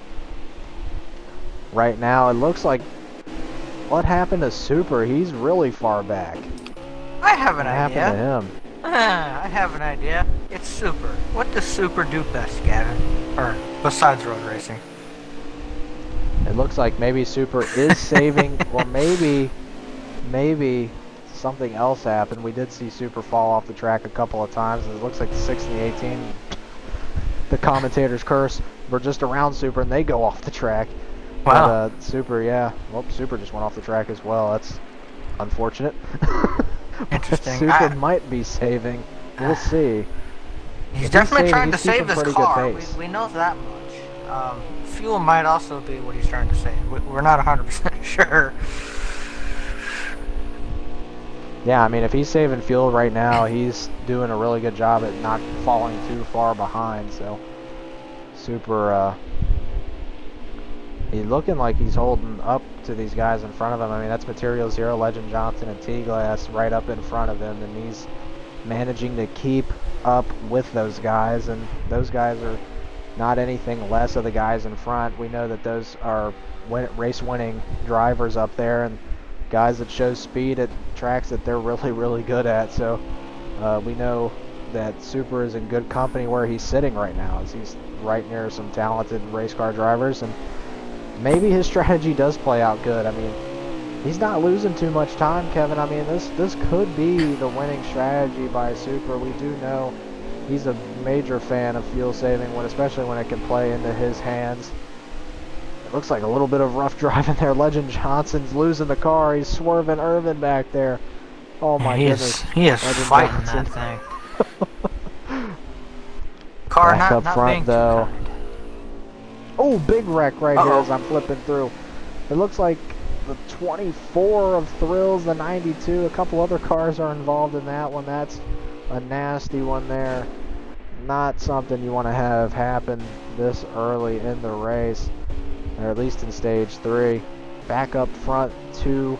Right now it looks like, what happened to Super? He's really far back. I have an idea. What happened to him? I have an idea. It's Super. What does Super do best, Gavin? Or besides road racing? It looks like maybe Super is saving, or maybe something else happened. We did see Super fall off the track a couple of times. It looks like the 6 and the 18, the commentator's curse, were just around Super and they go off the track. Wow. But Super, yeah. Well, Super just went off the track as well. That's unfortunate. Interesting. Super might be saving. We'll see. He's If definitely saving, trying to he's keeping save this pretty car. good pace. We know that much. Fuel might also be what he's trying to save. We're not 100% sure. Yeah, I mean, if he's saving fuel right now, he's doing a really good job at not falling too far behind. So, Super, he's looking like he's holding up to these guys in front of him. I mean, that's Material Zero, Legend Johnson, and T-Glass right up in front of him, and he's managing to keep up with those guys, and those guys are not anything less of the guys in front. We know that those are race-winning drivers up there, and guys that show speed at tracks that they're really, really good at. So we know that Super is in good company where he's sitting right now, as he's right near some talented race car drivers, and maybe his strategy does play out good. I mean, he's not losing too much time, Kevin. I mean, this could be the winning strategy by Super. We do know he's a major fan of fuel saving, especially when it can play into his hands. It looks like a little bit of rough driving there. Legend Johnson's losing the car. He's swerving Irvin back there. Oh my goodness. He is Legend fighting Johnson. that thing. Car Back up not front being though. too kind. Oh, big wreck right here Uh-oh. as I'm flipping through. It looks like the 24 of Thrills, the 92. A couple other cars are involved in that one. That's a nasty one there. Not something you want to have happen this early in the race, or at least in stage 3. Back up front, 2.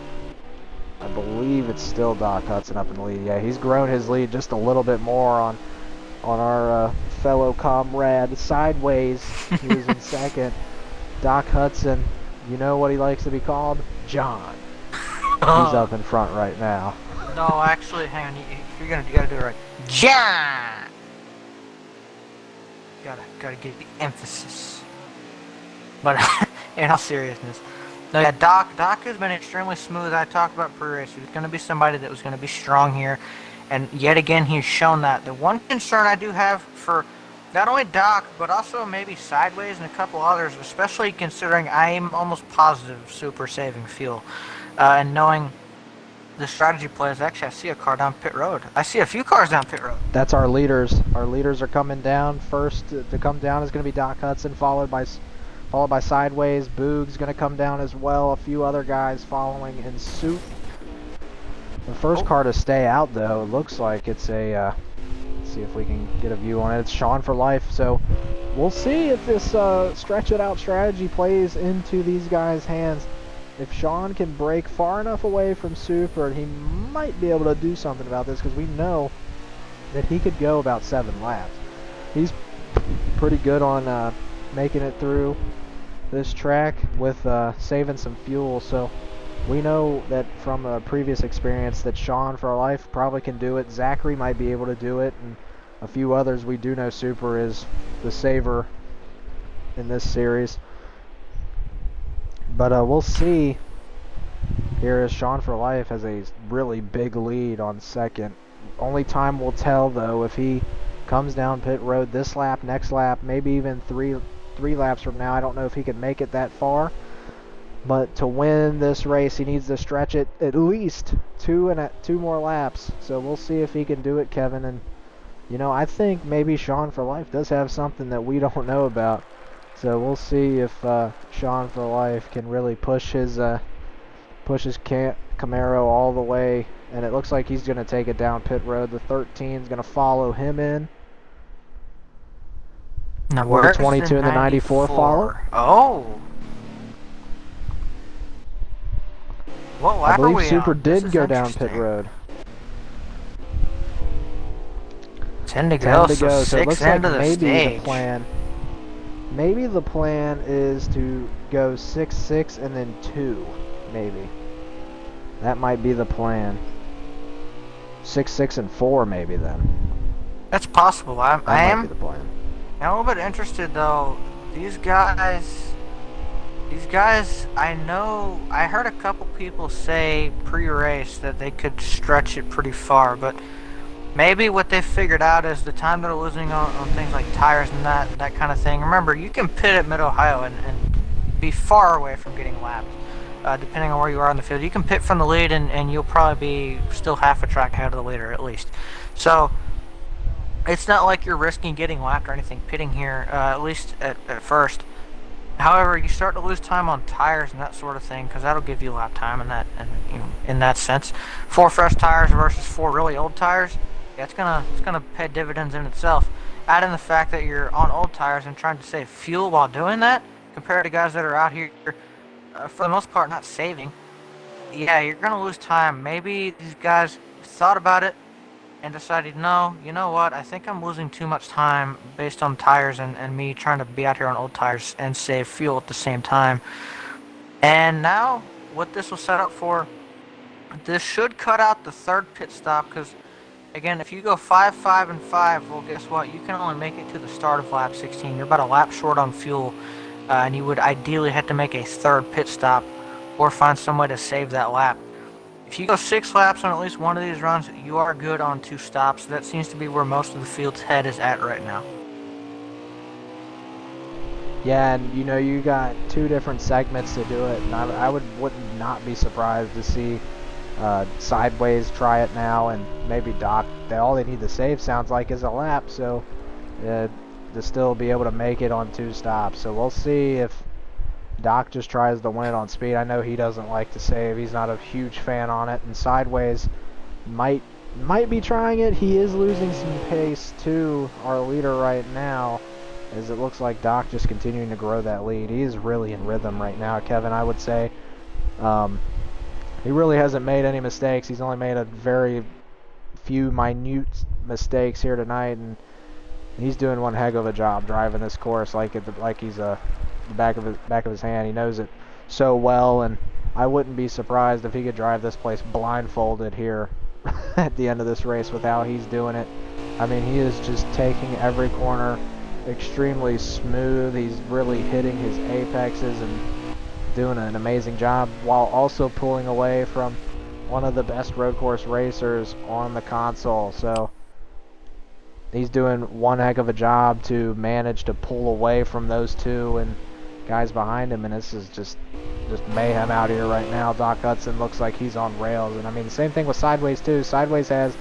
I believe it's still Doc Hudson up in the lead. Yeah, he's grown his lead just a little bit more on our fellow comrade Sideways. He was in second. Doc Hudson, you know what he likes to be called? John. He's up in front right now. No, actually, hang on. You gotta do it right. John. Gotta get the emphasis. But in all seriousness, no, yeah, Doc has been extremely smooth. I talked about pre-race. He was going to be somebody that was going to be strong here, and yet again he's shown that. The one concern I do have for not only Doc but also maybe Sideways and a couple others, especially considering I'm almost positive super saving fuel, and knowing the strategy plays. Actually, I see a car down pit road. I see a few cars down pit road. That's our leaders. Our leaders are coming down. First to come down is going to be Doc Hudson, followed by Sideways. Boog's going to come down as well. A few other guys following in suit. The first car to stay out, though, looks like it's a. Let's see if we can get a view on it. It's Sean for life. So we'll see if this stretch it out strategy plays into these guys' hands. If Sean can break far enough away from Super, he might be able to do something about this, because we know that he could go about 7 laps. He's pretty good on making it through this track with saving some fuel, so we know that from a previous experience that Sean for life probably can do it. Zachary might be able to do it, and a few others. We do know Super is the saver in this series. But we'll see here as Sean for life has a really big lead on second. Only time will tell, though, if he comes down pit road this lap, next lap, maybe even three laps from now. I don't know if he can make it that far. But to win this race, he needs to stretch it at least 2 more laps. So we'll see if he can do it, Kevin. And, you know, I think maybe Sean for life does have something that we don't know about. So we'll see if Sean for life can really push his Camaro all the way, and it looks like he's going to take it down pit road. The 13 is going to follow him in. Now Will the 22 and the 94 follow? Oh. What lap I believe are we Super on? This did is go down pit interesting. road. 10 to 10 go, to go, so it looks like maybe the stage. Maybe the plan is to go 6-6 and then 2, maybe. That might be the plan. 6-6 and 4, maybe then. That's possible. I That might am be the plan. I'm a little bit interested though. These guys, I know, I heard a couple people say pre-race that they could stretch it pretty far, but maybe what they figured out is the time they're losing on things like tires and that kind of thing. Remember, you can pit at Mid-Ohio and be far away from getting lapped, depending on where you are in the field. You can pit from the lead and you'll probably be still half a track ahead of the leader at least. So it's not like you're risking getting lapped or anything pitting here, at least at first. However, you start to lose time on tires and that sort of thing, because that'll give you lap time in that sense. 4 fresh tires versus 4 really old tires, yeah, it's gonna pay dividends in itself. Add in the fact that you're on old tires and trying to save fuel while doing that, compared to guys that are out here for the most part not saving. Yeah, you're gonna lose time. Maybe these guys thought about it and decided, no, you know what, I think I'm losing too much time based on tires and me trying to be out here on old tires and save fuel at the same time. And now, what this will set up for, this should cut out the 3rd pit stop, because, again, if you go 5, 5, and 5, well, guess what, you can only make it to the start of lap 16. You're about a lap short on fuel, and you would ideally have to make a 3rd pit stop or find some way to save that lap. If you go 6 laps on at least one of these runs, you are good on 2 stops. That seems to be where most of the field's head is at right now. Yeah, and you got 2 different segments to do it, and I would not be surprised to see Sideways try it now, and maybe Doc. All they need to save sounds like is a lap, so to still be able to make it on 2 stops. So we'll see if Doc just tries to win it on speed. I know he doesn't like to save. He's not a huge fan on it, and Sideways might be trying it. He is losing some pace to our leader right now, as it looks like Doc just continuing to grow that lead. He is really in rhythm right now, Kevin, I would say. He really hasn't made any mistakes. He's only made a very few minute mistakes here tonight, and he's doing one heck of a job driving this course like he's the back of his hand. He knows it so well, and I wouldn't be surprised if he could drive this place blindfolded here at the end of this race with how he's doing it. I mean, he is just taking every corner extremely smooth. He's really hitting his apexes and doing an amazing job while also pulling away from one of the best road course racers on the console. So he's doing one heck of a job to manage to pull away from those 2 and guys behind him, and this is just mayhem out here right now. Doc Hudson looks like he's on rails, and I mean the same thing with Sideways too. Sideways has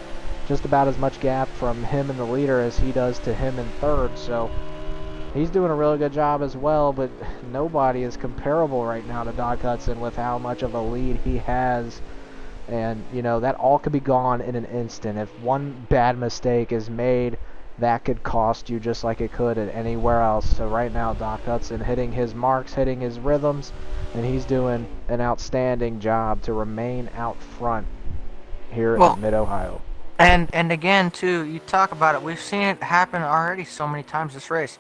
just about as much gap from him and the leader as he does to him in third, so he's doing a really good job as well, but nobody is comparable right now to Doc Hudson with how much of a lead he has. And, that all could be gone in an instant. If one bad mistake is made, that could cost you just like it could at anywhere else. So right now, Doc Hudson hitting his marks, hitting his rhythms, and he's doing an outstanding job to remain out front here in Mid-Ohio. And again, too, you talk about it. We've seen it happen already so many times this race.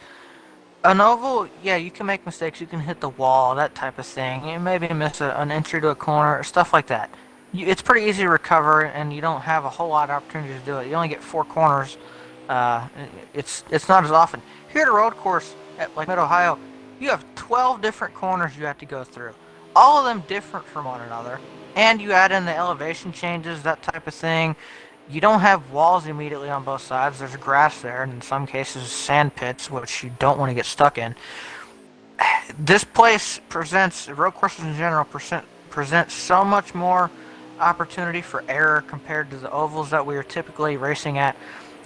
An oval, yeah, you can make mistakes. You can hit the wall, that type of thing. You maybe miss an entry to a corner, stuff like that. It's pretty easy to recover, and you don't have a whole lot of opportunity to do it. You only get 4 corners. It's not as often. Here at a road course at like Mid-Ohio, you have 12 different corners you have to go through. All of them different from one another. And you add in the elevation changes, that type of thing. You don't have walls immediately on both sides. There's grass there, and in some cases sand pits, which you don't want to get stuck in. This place road courses in general present so much more opportunity for error compared to the ovals that we are typically racing at.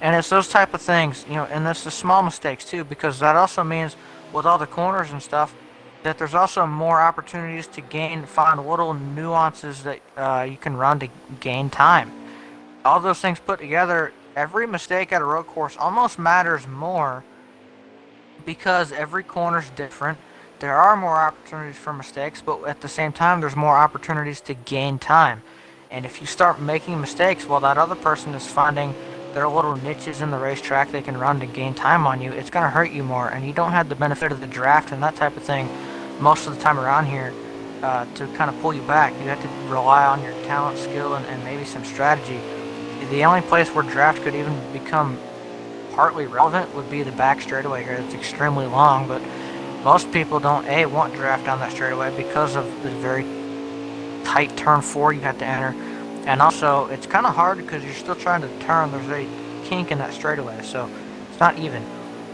And it's those type of things, and it's the small mistakes too, because that also means with all the corners and stuff, that there's also more opportunities to find little nuances that you can run to gain time. All those things put together, every mistake at a road course almost matters more because every corner is different. There are more opportunities for mistakes, but at the same time, there's more opportunities to gain time. And if you start making mistakes while that other person is finding their little niches in the racetrack they can run to gain time on you, it's going to hurt you more. And you don't have the benefit of the draft and that type of thing most of the time around here to kind of pull you back. You have to rely on your talent, skill, and maybe some strategy. The only place where draft could even become partly relevant would be the back straightaway here. It's extremely long, but most people don't want draft down that straightaway because of the very tight turn 4 you have to enter, and also it's kind of hard because you're still trying to turn. There's a kink in that straightaway, so it's not even.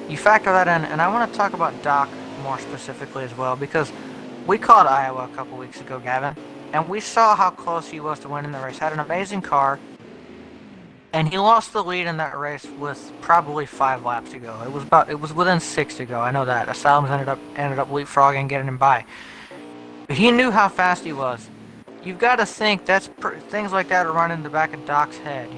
You factor that in, and I want to talk about Doc more specifically as well, because we called Iowa a couple weeks ago, Gavin, and we saw how close he was to winning the race. Had an amazing car, and he lost the lead in that race with probably 5 laps to go. It was within 6 to go. I know that. Asylums ended up leapfrogging and getting him by. But he knew how fast he was. You've got to think things like that are running in the back of Doc's head.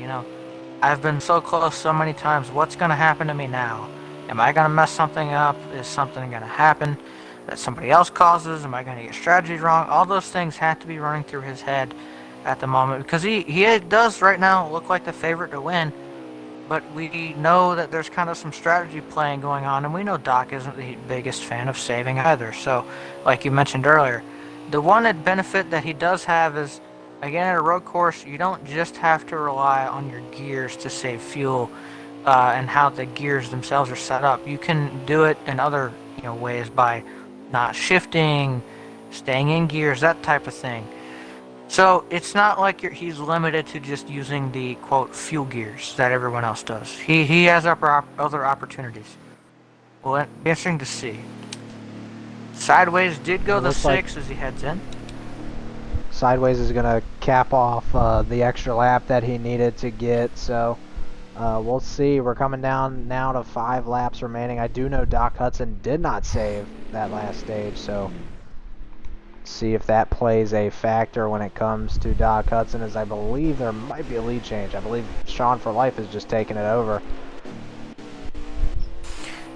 I've been so close so many times. What's going to happen to me now? Am I going to mess something up? Is something going to happen that somebody else causes? Am I going to get strategy wrong? All those things have to be running through his head at the moment, because he does right now look like the favorite to win, but we know that there's kind of some strategy playing going on, and we know Doc isn't the biggest fan of saving either. So, like you mentioned earlier, the one benefit that he does have is, again, at a road course, you don't just have to rely on your gears to save fuel and how the gears themselves are set up. You can do it in other ways by not shifting, staying in gears, that type of thing. So it's not like he's limited to just using the quote fuel gears that everyone else does. He has other opportunities. Well, it'd be interesting to see. Sideways did It go the looks like 6 as he heads in. Sideways is going to cap off the extra lap that he needed to get, so we'll see. We're coming down now to 5 laps remaining. I do know Doc Hudson did not save that last stage, so see if that plays a factor when it comes to Doc Hudson, as I believe there might be a lead change. I believe Sean for Life is just taking it over.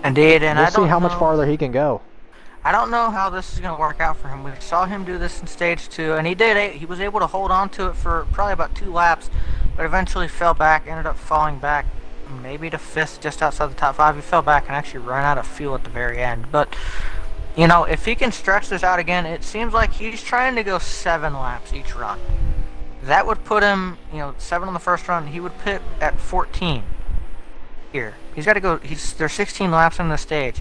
Indeed, and we'll see how much farther he can go. I don't know how this is going to work out for him. We saw him do this in stage 2, and he did. He was able to hold on to it for probably about 2 laps, but eventually fell back, ended up falling back maybe to 5th, just outside the top 5. He fell back and actually ran out of fuel at the very end. But, you know, if he can stretch this out again, it seems like he's trying to go 7 laps each run. That would put him, 7 on the first run. He would pit at 14 here. He's got to go. There's 16 laps in the stage.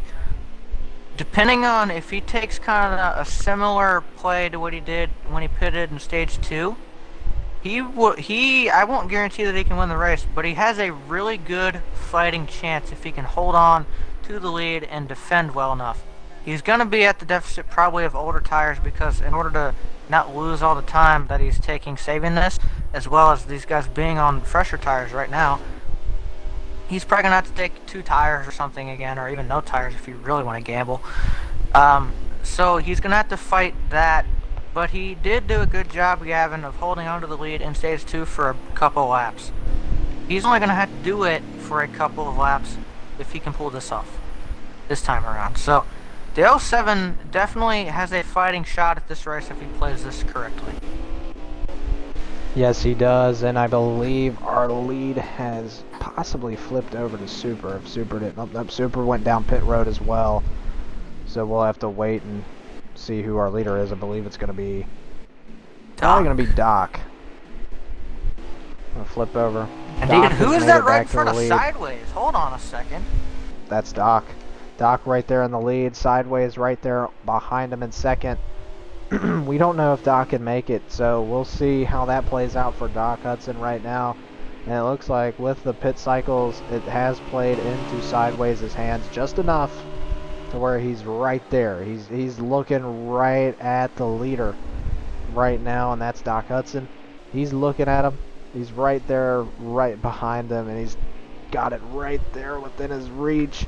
Depending on if he takes kind of a similar play to what he did when he pitted in stage 2, I won't guarantee that he can win the race, but he has a really good fighting chance if he can hold on to the lead and defend well enough. He's going to be at the deficit probably of older tires, because in order to not lose all the time that he's taking saving this, as well as these guys being on fresher tires right now, he's probably going to have to take 2 tires or something again, or even no tires if you really want to gamble. So he's going to have to fight that. But he did do a good job, Gavin, of holding onto the lead in stage 2 for a couple of laps. He's only going to have to do it for a couple of laps if he can pull this off this time around. So the 07 definitely has a fighting shot at this race if he plays this correctly. Yes, he does, and I believe our lead has possibly flipped over to Super. If Super didn't, Super went down pit road as well, so we'll have to wait and see who our leader is. I believe it's going to be probably going to be Doc. I'm going to flip over. Indeed, who is that right in front of Sideways? Hold on a second. That's Doc. Doc right there in the lead. Sideways right there behind him in second. We don't know if Doc can make it, so we'll see how that plays out for Doc Hudson right now. And it looks like with the pit cycles, it has played into Sideways' hands just enough to where he's right there. He's looking right at the leader right now, and that's Doc Hudson. He's looking at him. He's right there, right behind him, and he's got it right there within his reach.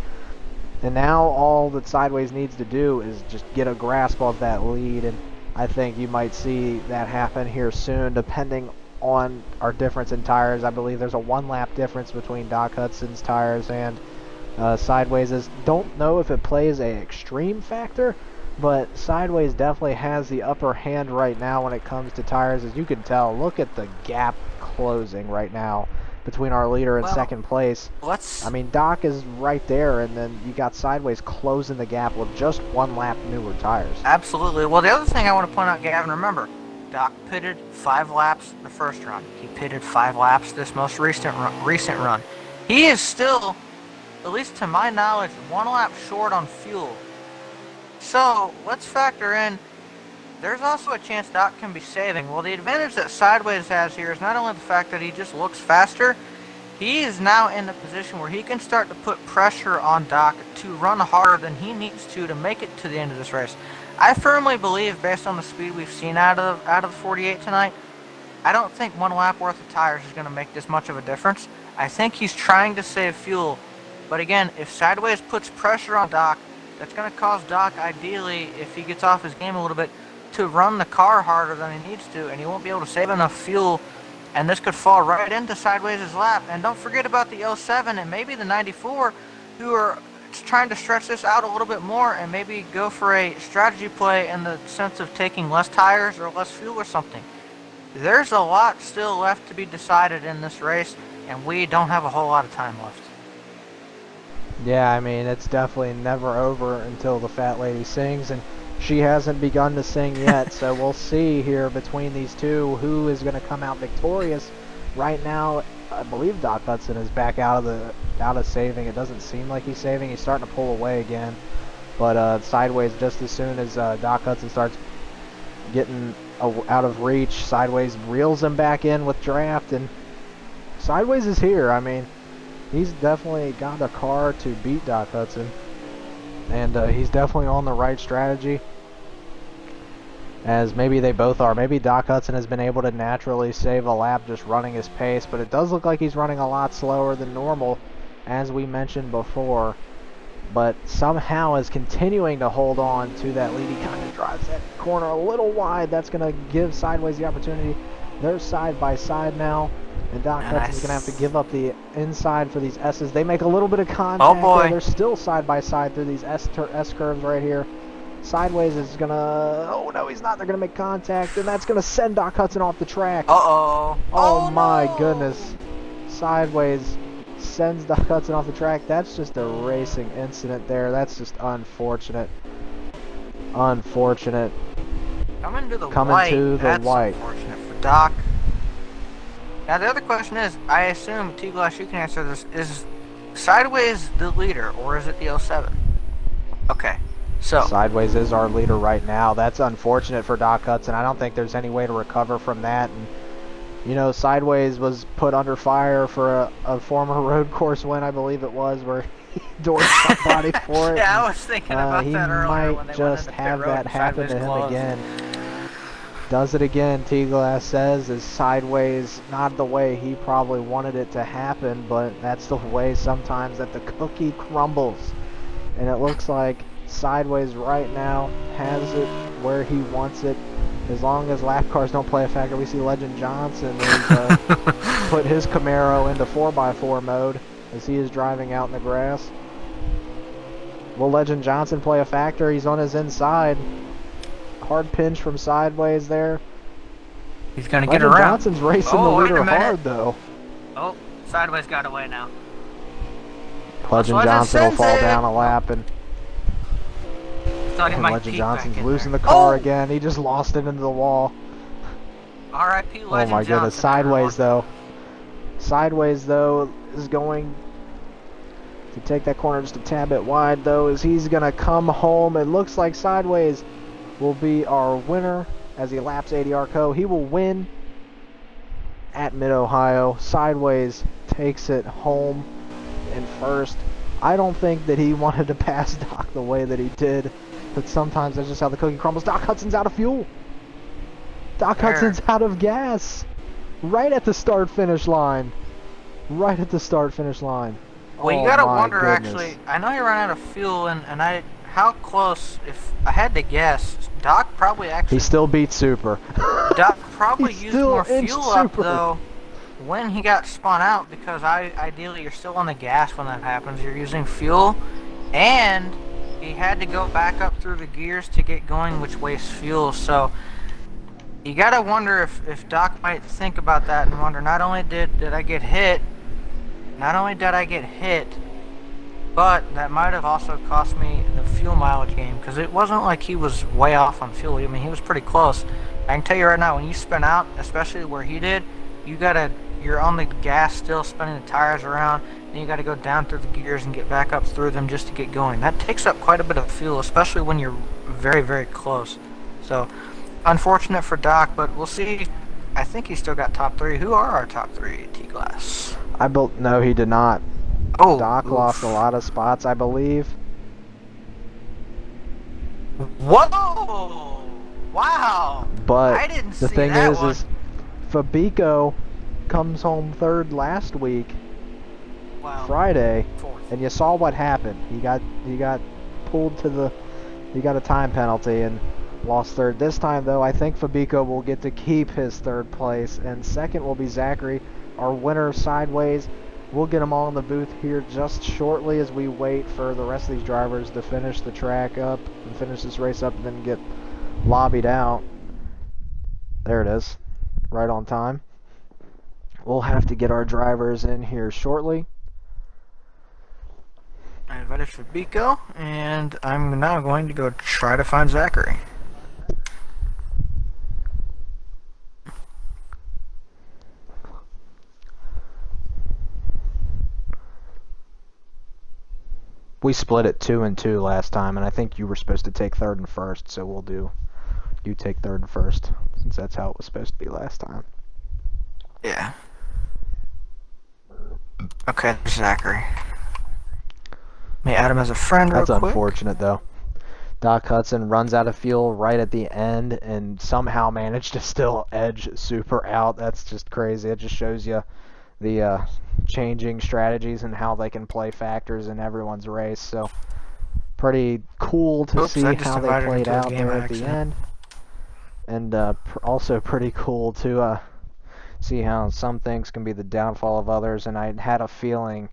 And now all that Sideways needs to do is just get a grasp of that lead, and I think you might see that happen here soon, depending on our difference in tires. I believe there's a 1-lap difference between Doc Hudson's tires and Sideways'. Don't know if it plays an extreme factor, but Sideways definitely has the upper hand right now when it comes to tires. As you can tell, look at the gap closing right now between our leader and second place. I mean, Doc is right there, and then you got Sideways closing the gap with just 1 lap newer tires. Absolutely. Well, the other thing I want to point out, Gavin, remember, Doc pitted 5 laps the first run. He pitted 5 laps this most recent run. He is still, at least to my knowledge, 1 lap short on fuel. So let's factor in, there's also a chance Doc can be saving. Well, the advantage that Sideways has here is not only the fact that he just looks faster, he is now in the position where he can start to put pressure on Doc to run harder than he needs to make it to the end of this race. I firmly believe, based on the speed we've seen out of the 48 tonight, I don't think 1 lap worth of tires is going to make this much of a difference. I think he's trying to save fuel. But again, if Sideways puts pressure on Doc, that's going to cause Doc, ideally, if he gets off his game a little bit, to run the car harder than he needs to, and he won't be able to save enough fuel, and this could fall right into Sideways' lap. And don't forget about the 07 and maybe the 94, who are trying to stretch this out a little bit more and maybe go for a strategy play in the sense of taking less tires or less fuel or something. There's a lot still left to be decided in this race, and we don't have a whole lot of time left. Yeah, I mean, it's definitely never over until the fat lady sings, and she hasn't begun to sing yet, so we'll see here between these two who is going to come out victorious. Right now, I believe Doc Hudson is back out of saving. It doesn't seem like he's saving. He's starting to pull away again. But Sideways, just as soon as Doc Hudson starts getting out of reach. Sideways reels him back in with draft, and Sideways is here. I mean, he's definitely got a car to beat Doc Hudson, and he's definitely on the right strategy, as maybe they both are. Maybe Doc Hudson has been able to naturally save a lap just running his pace, but it does look like he's running a lot slower than normal, as we mentioned before, but somehow is continuing to hold on to that lead. He kind of drives that corner a little wide. That's going to give Sideways the opportunity. They're side by side now, and Doc Hudson's going to have to give up the inside for these S's. They make a little bit of contact. Oh boy. There. They're still side by side through these S curves right here. Sideways is going to... Oh, no, he's not. They're going to make contact, and that's going to send Doc Hudson off the track. Uh-oh. Oh, my no. goodness. Sideways sends Doc Hudson off the track. That's just a racing incident there. That's just unfortunate. Unfortunate. Coming to the white. That's unfortunate for Doc. Now, the other question is, I assume, T-Glass, you can answer this, is Sideways the leader, or is it the 07? Okay. So Sideways is our leader right now. That's unfortunate for Doc Hudson. I don't think there's any way to recover from that. And you know, Sideways was put under fire for a former road course win, I believe it was, where he doored somebody for it. Yeah, I was thinking about that earlier. He when they might just went into have pit road that happen to him closed. again. Does it again, T-Glass says, is Sideways not the way he probably wanted it to happen, but that's the way sometimes that the cookie crumbles. And it looks like Sideways right now has it where he wants it. As long as lap cars don't play a factor. We see Legend Johnson is put his Camaro into 4x4 mode as he is driving out in the grass. Will Legend Johnson play a factor? He's on his inside. Hard pinch from Sideways there. He's going to get Legend around. Johnson's racing the leader hard, though. Oh, Sideways got away now. Legend Johnson will fall down a lap, and Legend Johnson's losing the car again. He just lost it into the wall. R.I.P. Legend Johnson. Oh my goodness. Sideways, though. Sideways, though, is going to take that corner just a tad bit wide, though, as he's going to come home. It looks like Sideways will be our winner as he laps ADR Co. He will win at Mid-Ohio. Sideways takes it home in first. I don't think that he wanted to pass Doc the way that he did, but sometimes that's just how the cookie crumbles. Doc Hudson's out of fuel. Doc Hudson's out of gas. Right at the start-finish line. Right at the start-finish line. Well, you gotta wonder, actually, I know he ran out of fuel, and how close, if I had to guess, Doc probably actually... He still beat Super. Doc probably used more fuel up, though, when he got spun out, because ideally you're still on the gas when that happens. You're using fuel, and he had to go back up through the gears to get going, which wastes fuel. So you gotta wonder if Doc might think about that and wonder, not only did I get hit, but that might have also cost me the fuel mileage game, because it wasn't like he was way off on fuel. I mean, he was pretty close. I can tell you right now, when you spin out, especially where he did, you're on the gas still, spinning the tires around, and you got to go down through the gears and get back up through them just to get going. That takes up quite a bit of fuel, especially when you're very, very close. So, unfortunate for Doc, but we'll see. I think he still got top three. Who are our top three, T-Glass? No, he did not. Oh, Doc lost a lot of spots, I believe. Whoa! Wow! But I didn't the see thing that is, one. Fabico comes home third last week, Friday, and you saw what happened. He got pulled to he got a time penalty and lost third. This time, though, I think Fabico will get to keep his third place, and second will be Zachary, our winner. Sideways. We'll get them all in the booth here just shortly as we wait for the rest of these drivers to finish the track up and finish this race up and then get lobbied out. There it is. Right on time. We'll have to get our drivers in here shortly. I invited Fabico, and I'm now going to go try to find Zachary. We split it 2 and 2 last time, and I think you were supposed to take third and first, so we'll do you take third and first, since that's how it was supposed to be last time. Yeah. Okay, there's Zachary. Let me add him as a friend real That's quick. unfortunate, though. Doc Hudson runs out of fuel right at the end and somehow managed to still edge Super out. That's just crazy. It just shows you the changing strategies and how they can play factors in everyone's race. So pretty cool to see how they played out there at the end. And also pretty cool to see how some things can be the downfall of others. And I had a feeling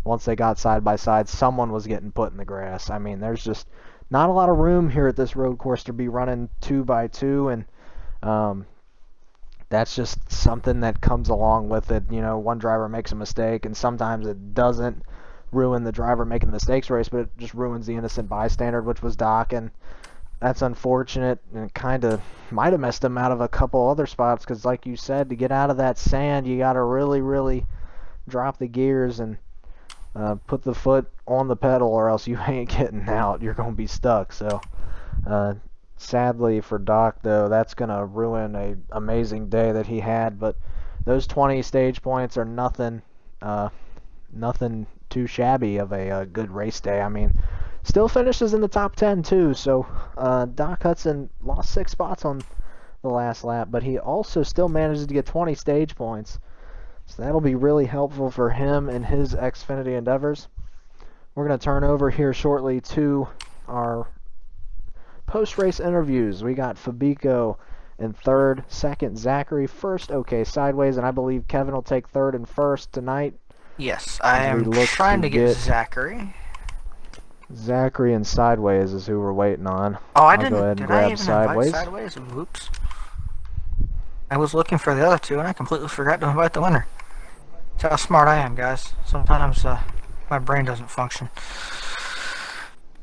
once they got side by side, someone was getting put in the grass. I mean, there's just not a lot of room here at this road course to be running 2x2, and that's just something that comes along with it. You know, one driver makes a mistake, and sometimes it doesn't ruin the driver making the mistakes race, but it just ruins the innocent bystander, which was Doc, and that's unfortunate, and it kind of might have messed him out of a couple other spots, because like you said, to get out of that sand, you got to really, really drop the gears and put the foot on the pedal, or else you ain't getting out. You're going to be stuck. So, sadly for Doc, though, that's going to ruin a amazing day that he had. But those 20 stage points are nothing too shabby of a good race day. I mean, still finishes in the top 10 too. So Doc Hudson lost 6 spots on the last lap, but he also still manages to get 20 stage points. So that'll be really helpful for him and his Xfinity endeavors. We're going to turn over here shortly to our post-race interviews. We got Fabico in third, second Zachary, first okay sideways, and I believe Kevin will take third and first tonight. Yes, I am trying to get Zachary. Zachary and sideways is who we're waiting on. Oh, I'll go ahead and grab sideways. Whoops. I was looking for the other two, and I completely forgot to invite the winner. That's how smart I am, guys. Sometimes my brain doesn't function.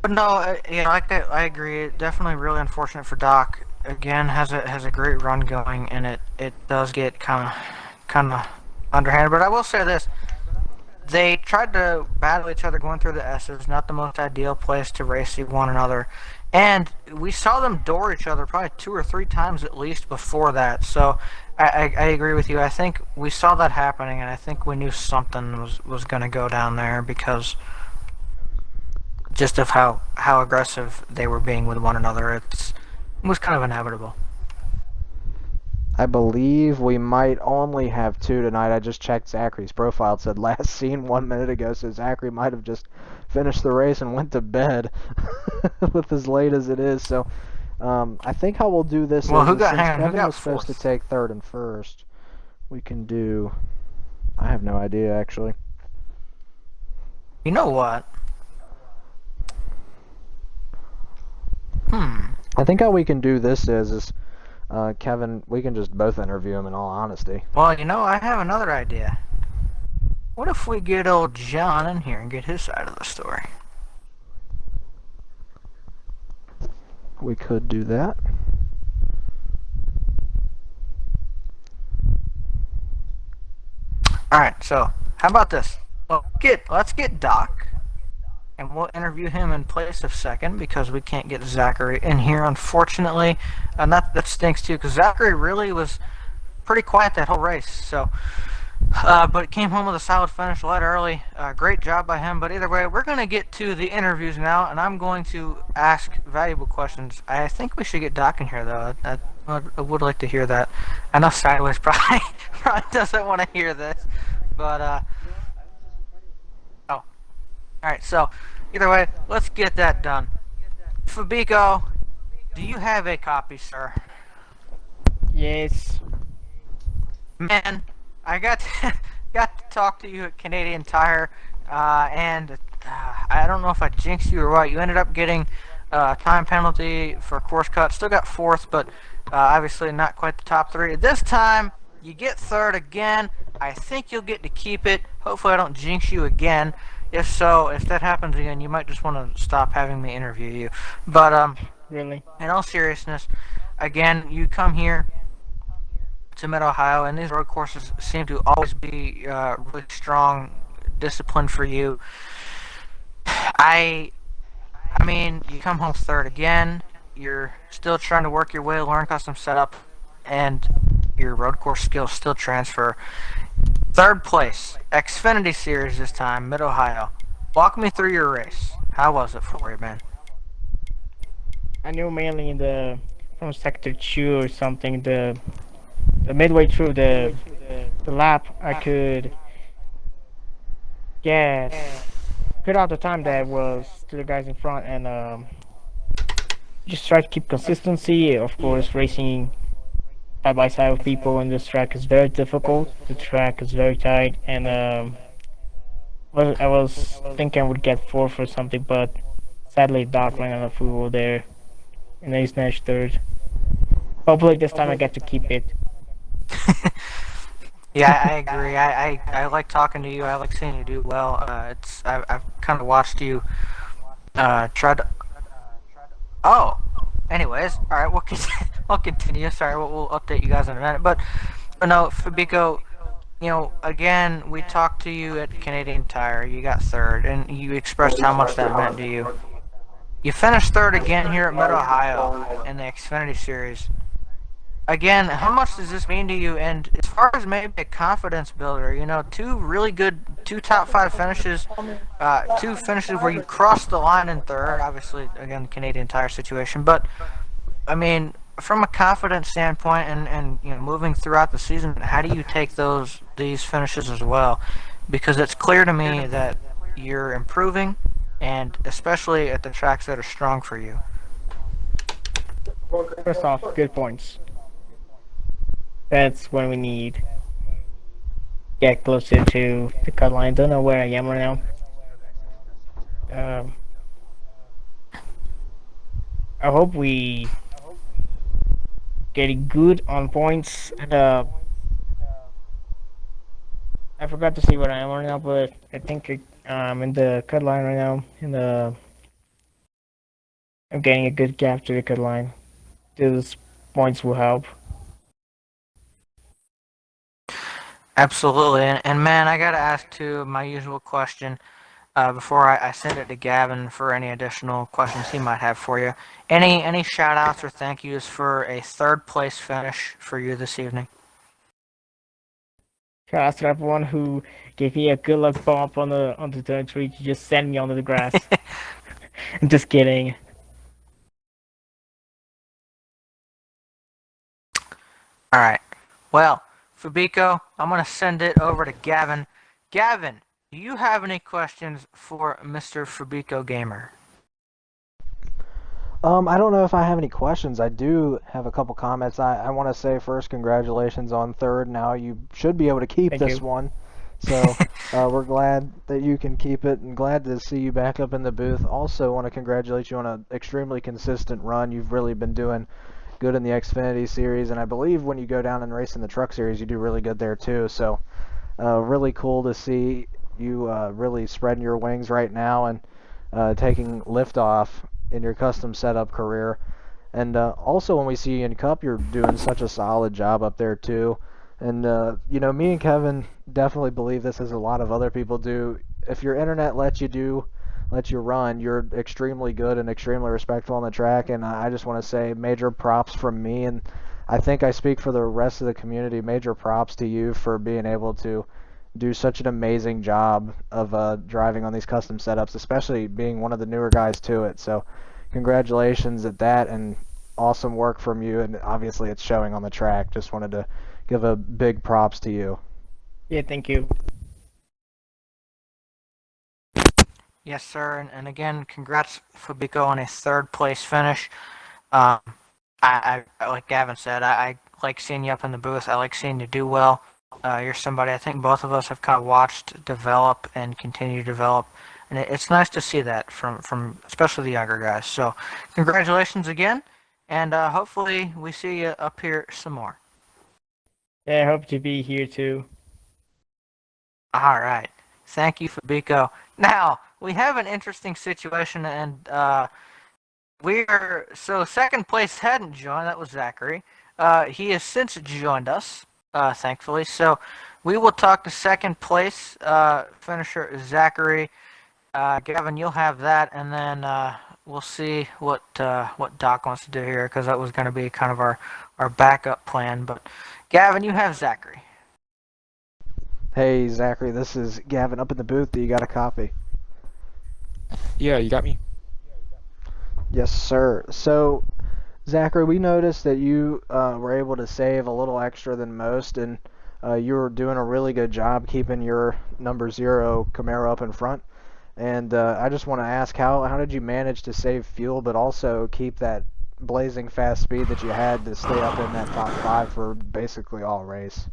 But no, I agree. Definitely really unfortunate for Doc. Again, has a great run going, and it does get kind of underhanded. But I will say this: they tried to battle each other going through the S's. Not the most ideal place to race one another. And we saw them door each other probably 2 or 3 times at least before that. So I agree with you. I think we saw that happening, and I think we knew something was going to go down there because just of how aggressive they were being with one another. It was kind of inevitable. I believe we might only have 2 tonight. I just checked Zachary's profile. It said last seen 1 minute ago, so Zachary might have just finished the race and went to bed with as late as it is. So I think how we'll do this is since Kevin was supposed to take third and first, we can do... I have no idea, actually. You know what? I think how we can do this is Kevin, we can just both interview him in all honesty. Well, you know, I have another idea. What if we get old John in here and get his side of the story? We could do that. Alright, so how about this? Well, let's get Doc, and we'll interview him in place of second because we can't get Zachary in here, unfortunately. And that stinks too, because Zachary really was pretty quiet that whole race. So, but came home with a solid finish, led early. Great job by him. But either way, we're going to get to the interviews now, and I'm going to ask valuable questions. I think we should get Doc in here, though. I would like to hear that. I know Sideways probably doesn't want to hear this, but alright, so either way, let's get that done. Fabico, do you have a copy, sir? Yes. Man, I got to talk to you at Canadian Tire, and I don't know if I jinxed you or what. You ended up getting a time penalty for course cut. Still got 4th, but obviously not quite the top 3. This time, you get 3rd again. I think you'll get to keep it. Hopefully I don't jinx you again. If so, if that happens again, you might just want to stop having me interview you. But Really? in all seriousness, again, you come here to Mid-Ohio, and these road courses seem to always be really strong discipline for you. I mean, you come home 3rd again. you're still trying to work your way to learn custom setup, and your road course skills still transfer. Third place, Xfinity Series this time, Mid Ohio. Walk me through your race. How was it for you, man? I knew mainly in the from sector 2 or something. The midway through the lap, I could get put out the time that was to the guys in front and just try to keep consistency. Of course, racing side by side with people on this track is very difficult. The track is very tight, and I was thinking I would get fourth or something, but sadly Doc ran out of fuel there, and he snatched third. Hopefully this time I get to keep it. Yeah, I agree. I like talking to you. I like seeing you do well. I've kind of watched you try to. Oh, anyways, all right. We'll continue. Sorry, we'll update you guys in a minute. But no, Fabico, again, we talked to you at Canadian Tire. You got third, and you expressed how much that meant to you. You finished third again here at Mid Ohio in the Xfinity Series. Again, how much does this mean to you? And as far as maybe a confidence builder, two really good, two top five finishes, two finishes where you crossed the line in third. Obviously, again, Canadian Tire situation, but I mean, from a confidence standpoint, and moving throughout the season, how do you take these finishes as well? Because it's clear to me that you're improving, and especially at the tracks that are strong for you. First off, good points. That's when we need get closer to the cut line. Don't know where I am right now. I hope we getting good on points. And I forgot to see where I am right now, but I think I'm in the cut line right now. I'm getting a good gap to the cut line. Those points will help. Absolutely, and man, I gotta ask too my usual question before I send it to Gavin for any additional questions he might have for you. Any shout outs or thank yous for a third place finish for you this evening? Shout out to everyone who gave me a good luck bump on the turn three to just send me onto the grass. I'm just kidding. All right. Well, Fabico, I'm going to send it over to Gavin. Gavin, do you have any questions for Mr. Fabico Gamer? I don't know if I have any questions. I do have a couple comments. I want to say first, congratulations on third. Now you should be able to keep Thank this you. one. So we're glad that you can keep it and glad to see you back up in the booth. Also want to congratulate you on an extremely consistent run. You've really been doing good in the Xfinity Series, and I believe when you go down and race in the Truck Series, you do really good there too. So really cool to see you really spreading your wings right now and taking liftoff in your custom setup career. And also when we see you in Cup, you're doing such a solid job up there too. And me and Kevin definitely believe this as a lot of other people do. If your internet lets you run, you're extremely good and extremely respectful on the track. And I just want to say major props from me, and I think I speak for the rest of the community. Major props to you for being able to do such an amazing job of driving on these custom setups, especially being one of the newer guys to it. So congratulations at that, and awesome work from you, and obviously it's showing on the track. Just wanted to give a big props to you. Yeah, thank you. Yes, sir. And again, congrats, Fabico, on a third place finish. Um, like Gavin said, I like seeing you up in the booth. I like seeing you do well. You're somebody I think both of us have kind of watched develop and continue to develop, and it's nice to see that from especially the younger guys. So, congratulations again, and hopefully we see you up here some more. Yeah, I hope to be here too. All right, thank you, Fabico. Now we have an interesting situation, and so second place hadn't joined. That was Zachary. He has since joined us, thankfully. So we will talk to second place finisher Zachary. Gavin, you'll have that, and then we'll see what Doc wants to do here because that was going to be kind of our backup plan. But Gavin, you have Zachary. Hey, Zachary, this is Gavin up in the booth. Do you got a copy? Yeah, you got me? Yes, sir. So, Zachary, we noticed that you were able to save a little extra than most, and you were doing a really good job keeping your number 0 Camaro up in front. And I just want to ask, how did you manage to save fuel, but also keep that blazing fast speed that you had to stay up in that top 5 for basically all race?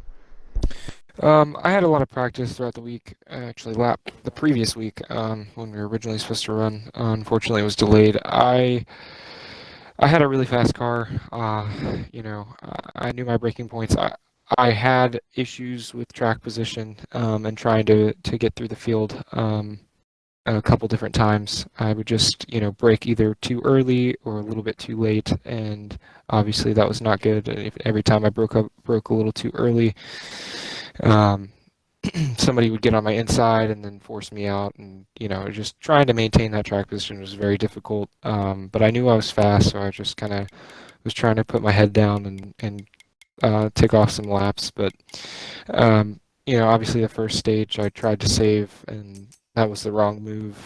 I had a lot of practice throughout the week. Actually, the previous week, when we were originally supposed to run, unfortunately, it was delayed. I had a really fast car. I knew my braking points. I had issues with track position, and trying to get through the field. A couple different times. I would just, brake either too early or a little bit too late, and obviously that was not good. Every time I broke a little too early, um, somebody would get on my inside and then force me out, and just trying to maintain that track position was very difficult. But I knew I was fast, so I just kind of was trying to put my head down and take off some laps. But obviously the first stage I tried to save, and that was the wrong move.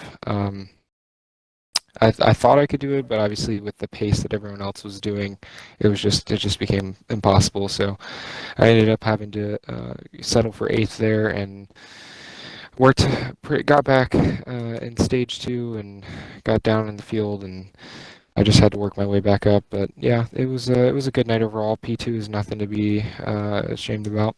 I thought I could do it, but obviously with the pace that everyone else was doing, it just became impossible. So I ended up having to settle for eighth there, and got back in stage 2 and got down in the field, and I just had to work my way back up. But yeah, it was a good night overall. P2 is nothing to be ashamed about.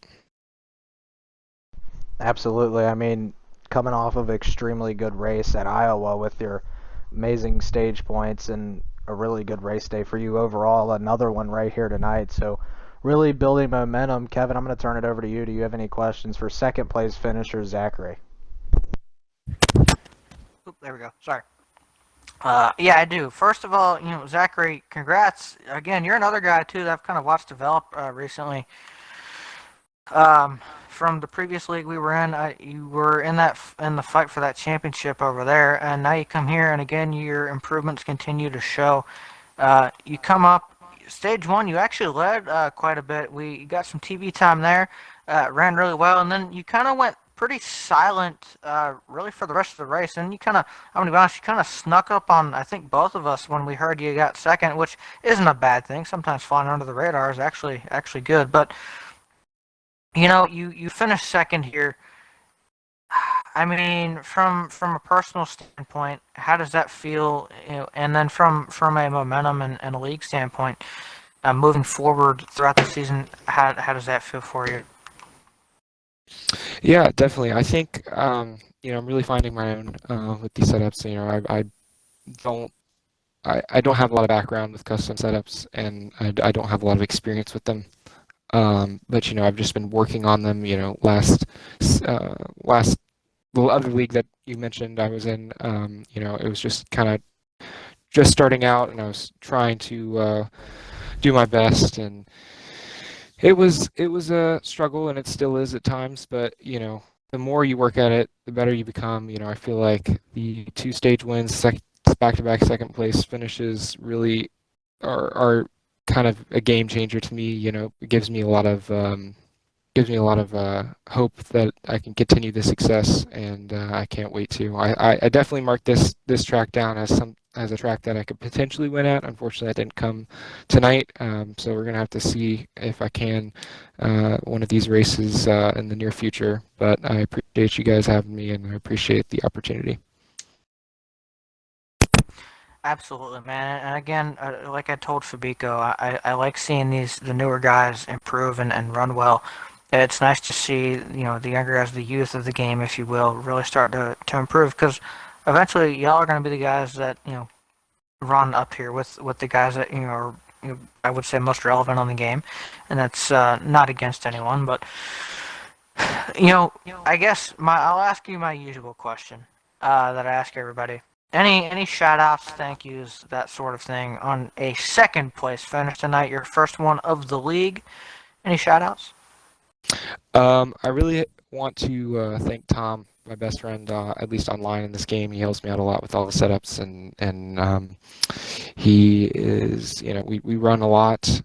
Absolutely. I mean, coming off of extremely good race at Iowa with your amazing stage points and a really good race day for you overall, another one right here tonight. So really building momentum. Kevin, I'm going to turn it over to you. Do you have any questions for second place finisher Zachary? Oop, there we go. Sorry. Yeah, I do. First of all, Zachary, congrats again. You're another guy too that I've kind of watched develop recently. From the previous league we were in, you were in the fight for that championship over there, and now you come here, and again your improvements continue to show. You come up stage 1, you actually led quite a bit. We got some TV time there, ran really well, and then you kind of went pretty silent, really for the rest of the race. And I'm gonna be honest, you kind of snuck up on I think both of us when we heard you got second, which isn't a bad thing. Sometimes flying under the radar is actually good, but you finished second here. I mean, from a personal standpoint, how does that feel? And then from a momentum and a league standpoint, moving forward throughout the season, how does that feel for you? Yeah, definitely. I think I'm really finding my own with these setups. Don't I don't have a lot of background with custom setups, and I don't have a lot of experience with them. But I've just been working on them. Last the other league that you mentioned I was in, it was just kind of just starting out, and I was trying to do my best, and it was a struggle, and it still is at times. But the more you work at it, the better you become. I feel like the 2 stage wins, back-to-back second place finishes really are kind of a game changer to me. It gives me a lot of hope that I can continue the success, and I can't wait to. I definitely marked this track down as a track that I could potentially win at. Unfortunately, that didn't come tonight, so we're gonna have to see if I can one of these races in the near future. But I appreciate you guys having me, and I appreciate the opportunity. Absolutely, man. And again, like I told Fabico, I like seeing the newer guys improve and run well. It's nice to see the younger guys, the youth of the game, if you will, really start to improve because eventually y'all are going to be the guys that run up here with the guys that are I would say most relevant on the game, and that's not against anyone, but I guess I'll ask you my usual question that I ask everybody. Any shout outs, thank yous, that sort of thing on a second place finish tonight, your first one of the league. Any shout outs? I really want to thank Tom my best friend, at least online in this game. He helps me out a lot with all the setups, and he is, we run a lot,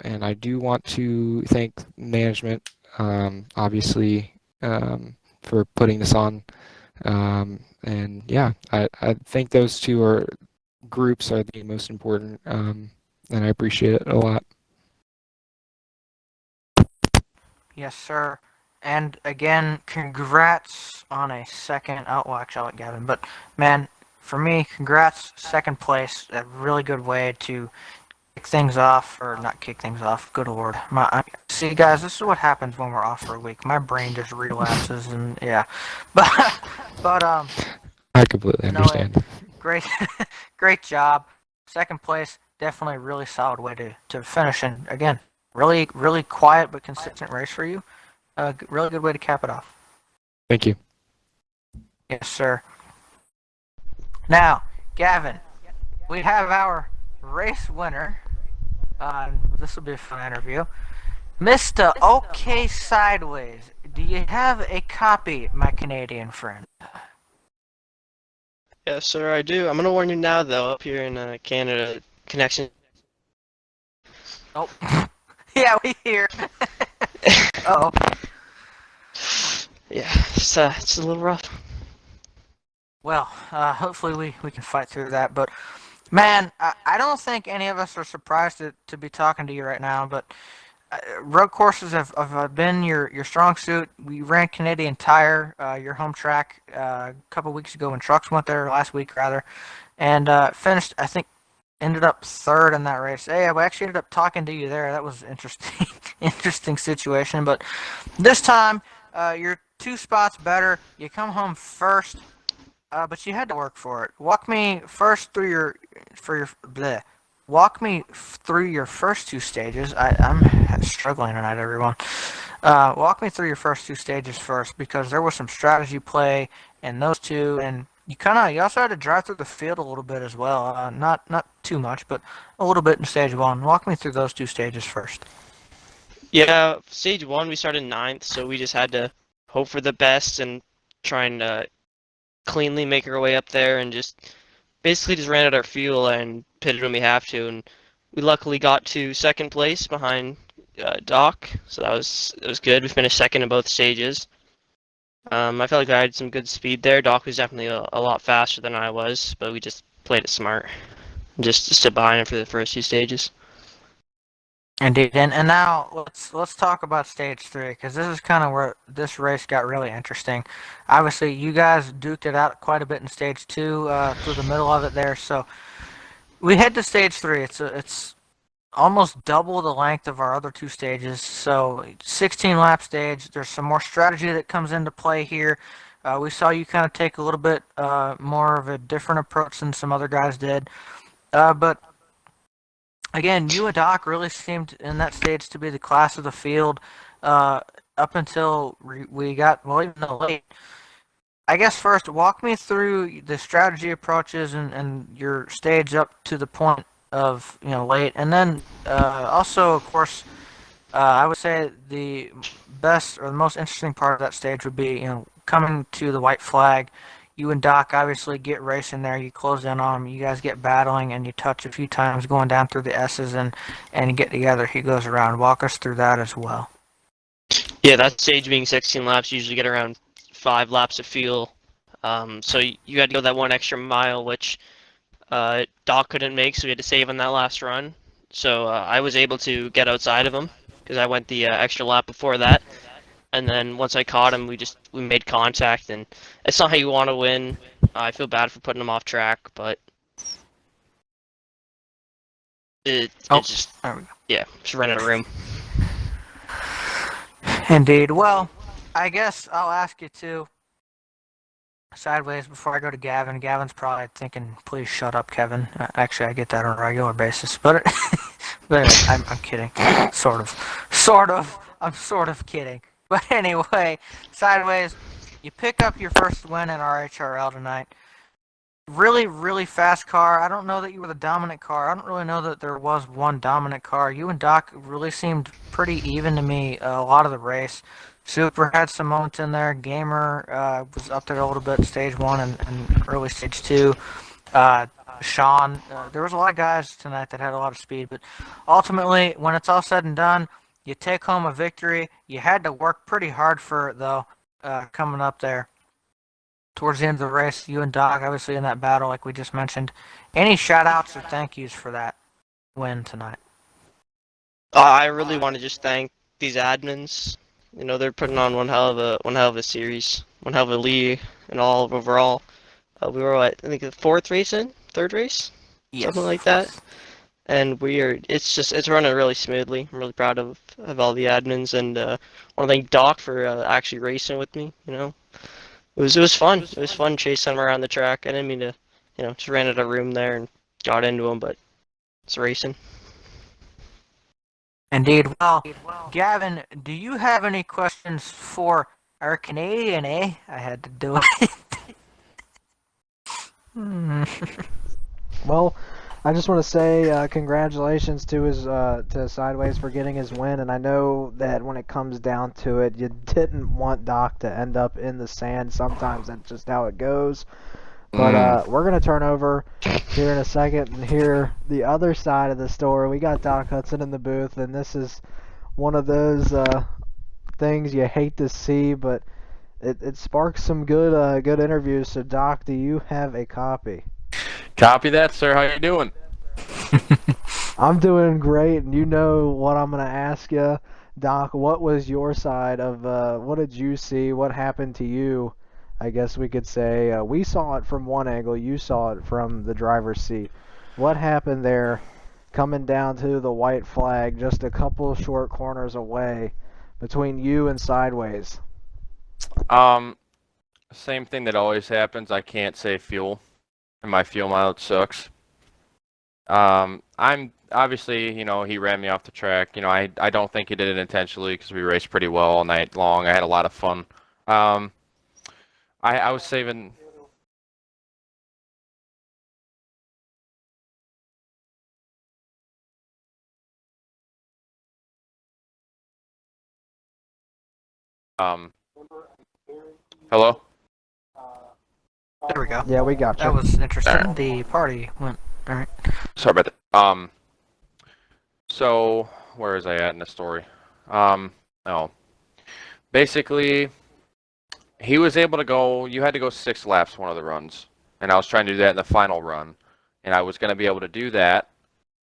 and I do want to thank management, obviously, for putting this on. And yeah, I think those two groups are the most important, and I appreciate it a lot. Yes, sir. And again, congrats on a second. Oh, well, actually, I'll let Gavin. But man, for me, congrats, second place. A really good way to kick things off, or not kick things off. Good lord. See, guys, this is what happens when we're off for a week. My brain just relapses, and yeah. But but I completely no, understand. great, great job. Second place, definitely a really solid way to finish. And again, really, really quiet but consistent race for you. Really good way to cap it off. Thank you. Yes, sir. Now, Gavin, we have our race winner. This will be a fun interview. Mr. OK Sideways, do you have a copy, my Canadian friend? Yes, sir, I do. I'm gonna warn you now, though. Up here in Canada, connection. Oh, yeah, we hear. Uh-oh. Yeah, it's a little rough. Well, hopefully we can fight through that. But man, I don't think any of us are surprised to be talking to you right now. But road courses have been your strong suit. We ran Canadian Tire, your home track, a couple weeks ago when trucks went there last week rather, and finished. I think ended up third in that race. Hey, we actually ended up talking to you there. That was interesting, interesting situation. But this time, you're 2 spots better. You come home first. But you had to work for it. Walk me first through your bleh. Walk me through your first 2 stages. I'm struggling tonight, everyone. Walk me through your first 2 stages first, because there was some strategy play in those two, and you also had to drive through the field a little bit as well. Not too much, but a little bit in stage one. Walk me through those 2 stages first. Yeah, stage one we started ninth, so we just had to hope for the best and try and cleanly make our way up there, and just basically just ran out our fuel and pitted when we have to, and we luckily got to second place behind Doc, so that was good. We finished second in both stages. I felt like I had some good speed there. Doc was definitely a lot faster than I was, but we just played it smart. Just stood behind him for the first 2 stages. Indeed, and now let's talk about stage three, because this is kind of where this race got really interesting. Obviously, you guys duked it out quite a bit in stage two, through the middle of it there. So we head to stage three. It's almost double the length of our other 2 stages. So 16 lap stage. There's some more strategy that comes into play here. We saw you kind of take a little bit more of a different approach than some other guys did, but again, you and Doc really seemed in that stage to be the class of the field, up until we got, well, even though late. I guess first, walk me through the strategy approaches and your stage up to the point of late, and then also, of course, I would say the best or the most interesting part of that stage would be coming to the white flag. You and Doc obviously get racing there. You close in on him. You guys get battling, and you touch a few times going down through the S's, and you get together. He goes around. Walk us through that as well. Yeah, that stage being 16 laps, you usually get around 5 laps of fuel. So you had to go that one extra mile, which Doc couldn't make, so we had to save on that last run. So I was able to get outside of him because I went the extra lap before that. And then once I caught him, we made contact, and it's not how you want to win. I feel bad for putting him off track, but it's just, there we go. yeah, just ran out of room. Indeed. Well, I guess I'll ask you too, sideways, before I go to Gavin. Gavin's probably thinking, "Please shut up, Kevin." Actually, I get that on a regular basis, but but anyway, I'm kidding. Sort of. I'm sort of kidding. But anyway, sideways, you pick up your first win in RHRL tonight. really, really fast car. I don't know that you were the dominant car. I don't really know that there was one dominant car. You and Doc really seemed pretty even to me a lot of the race. Super had some moments in there. Gamer was up there a little bit, stage one and early stage two. Uh, Sean, there was a lot of guys tonight that had a lot of speed, but ultimately, when it's all said and done, you take home a victory. You had to work pretty hard for it, though, coming up there towards the end of the race. You and Doc, obviously, in that battle, like we just mentioned. Any shout outs or thank yous for that win tonight? I really want to just thank these admins. You know, they're putting on one hell of a series, one hell of a league, and all overall. We were what, I think the fourth race in, third race, Yes, something like that. fourth. And it's running really smoothly. I'm really proud of all the admins, and want to thank Doc for actually racing with me. You know, it was fun. It was fun chasing him around the track. I didn't mean to, just ran out of room there and got into him, but it's racing. Indeed. Well, Gavin, do you have any questions for our Canadian, eh? I had to do it. Well, I just want to say congratulations to his to Sideways for getting his win, and I know that when it comes down to it, you didn't want Doc to end up in the sand. Sometimes that's just how it goes. But we're gonna turn over here in a second and hear the other side of the story. We got Doc Hudson in the booth, and this is one of those things you hate to see, but it sparks some good interviews. So Doc, do you have a copy? Copy that, sir. How you doing? I'm doing great, and you know what I'm gonna ask you, Doc. What was your side of what did you see? What happened to you? I guess we could say we saw it from one angle, you saw it from the driver's seat. What happened there coming down to the white flag just a couple short corners away between you and Sideways? Um, Same thing that always happens. I can't save fuel, and my fuel mileage sucks. I'm obviously, he ran me off the track. I don't think he did it intentionally because we raced pretty well all night long. I had a lot of fun. Um, I was saving. Um, Hello? There we go. Yeah, we got you. That was interesting. The party went. All right. Sorry about that. So where was I at in the story? Oh, basically, he was able to go. You had to go 6 laps one of the runs, and I was trying to do that in the final run, and I was going to be able to do that.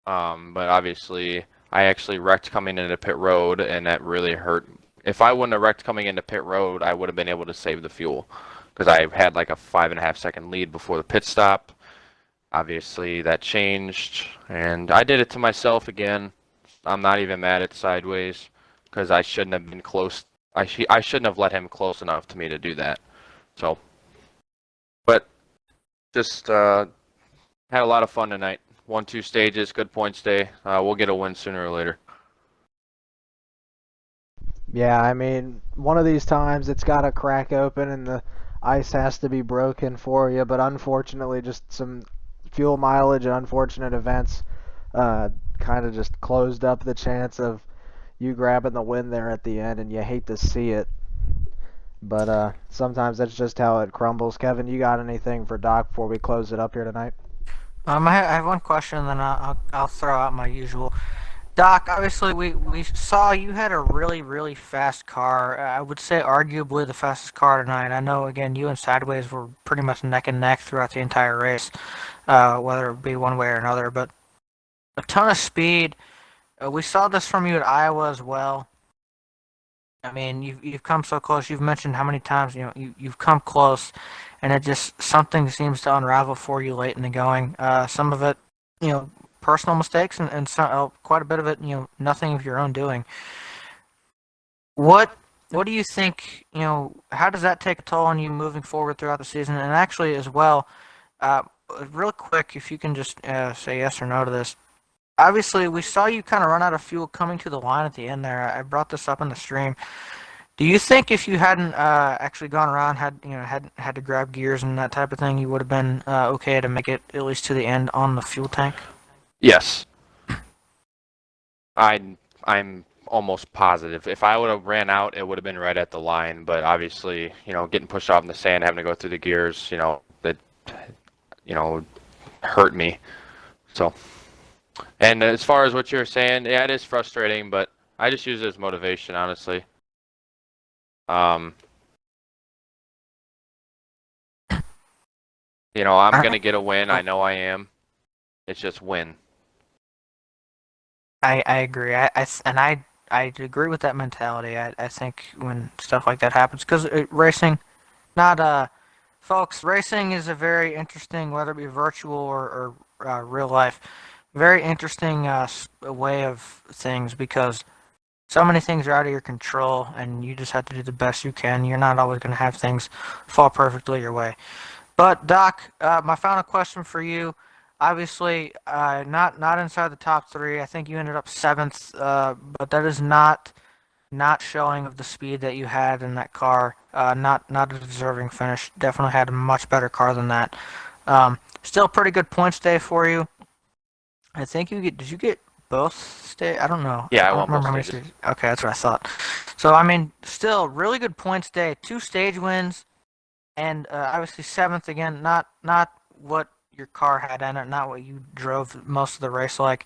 But obviously, I actually wrecked coming into pit road, and that really hurt. If I wouldn't have wrecked coming into pit road, I would have been able to save the fuel, because I had like a 5.5 second lead before the pit stop. Obviously, that changed, and I did it to myself again. I'm not even mad at Sideways, because I shouldn't have been close. I shouldn't have let him close enough to me to do that. So, but just had a lot of fun tonight. Won 2 stages, good points day. We'll get a win sooner or later. Yeah, I mean, one of these times it's got to crack open and the ice has to be broken for you, but unfortunately, just some fuel mileage and unfortunate events kind of just closed up the chance of you grabbing the win there at the end, and you hate to see it. But sometimes that's just how it crumbles. Kevin, you got anything for Doc before we close it up here tonight? I have one question, and then I'll throw out my usual. Doc, obviously we saw you had a really, really fast car. I would say arguably the fastest car tonight. I know, again, you and Sideways were pretty much neck and neck throughout the entire race, whether it be one way or another. But a ton of speed. We saw this from you at Iowa as well. I mean, you've come so close. You've mentioned how many times you've come close, and it just something seems to unravel for you late in the going. Some of it, personal mistakes, and some, quite a bit of it, nothing of your own doing. What do you think? How does that take a toll on you moving forward throughout the season? And actually, as well, real quick, if you can just say yes or no to this. Obviously, we saw you kind of run out of fuel coming to the line at the end there. I brought this up in the stream. Do you think if you hadn't actually gone around, had to grab gears and that type of thing, you would have been okay to make it at least to the end on the fuel tank? Yes. I'm almost positive. If I would have ran out, it would have been right at the line. But obviously, getting pushed off in the sand, having to go through the gears, that, hurt me. So, and as far as what you're saying, yeah, it is frustrating, but I just use it as motivation, honestly. I'm gonna get a win. I know I am. It's just win. I agree. I agree with that mentality. I think when stuff like that happens, because racing, not folks, racing is a very interesting, whether it be virtual or real life, very interesting way of things because so many things are out of your control, and you just have to do the best you can. You're not always going to have things fall perfectly your way. But Doc, my final question for you. Obviously, not inside the top three. I think you ended up seventh, but that is not showing of the speed that you had in that car. Not a deserving finish. Definitely had a much better car than that. Still pretty good points day for you. I think did you get both stage? I don't know. Yeah, I I don't won both remember how many stages. stages. Okay, that's what I thought. So I mean, still really good points day. 2 stage wins, and obviously seventh again. Not what your car had in it, not what you drove most of the race like.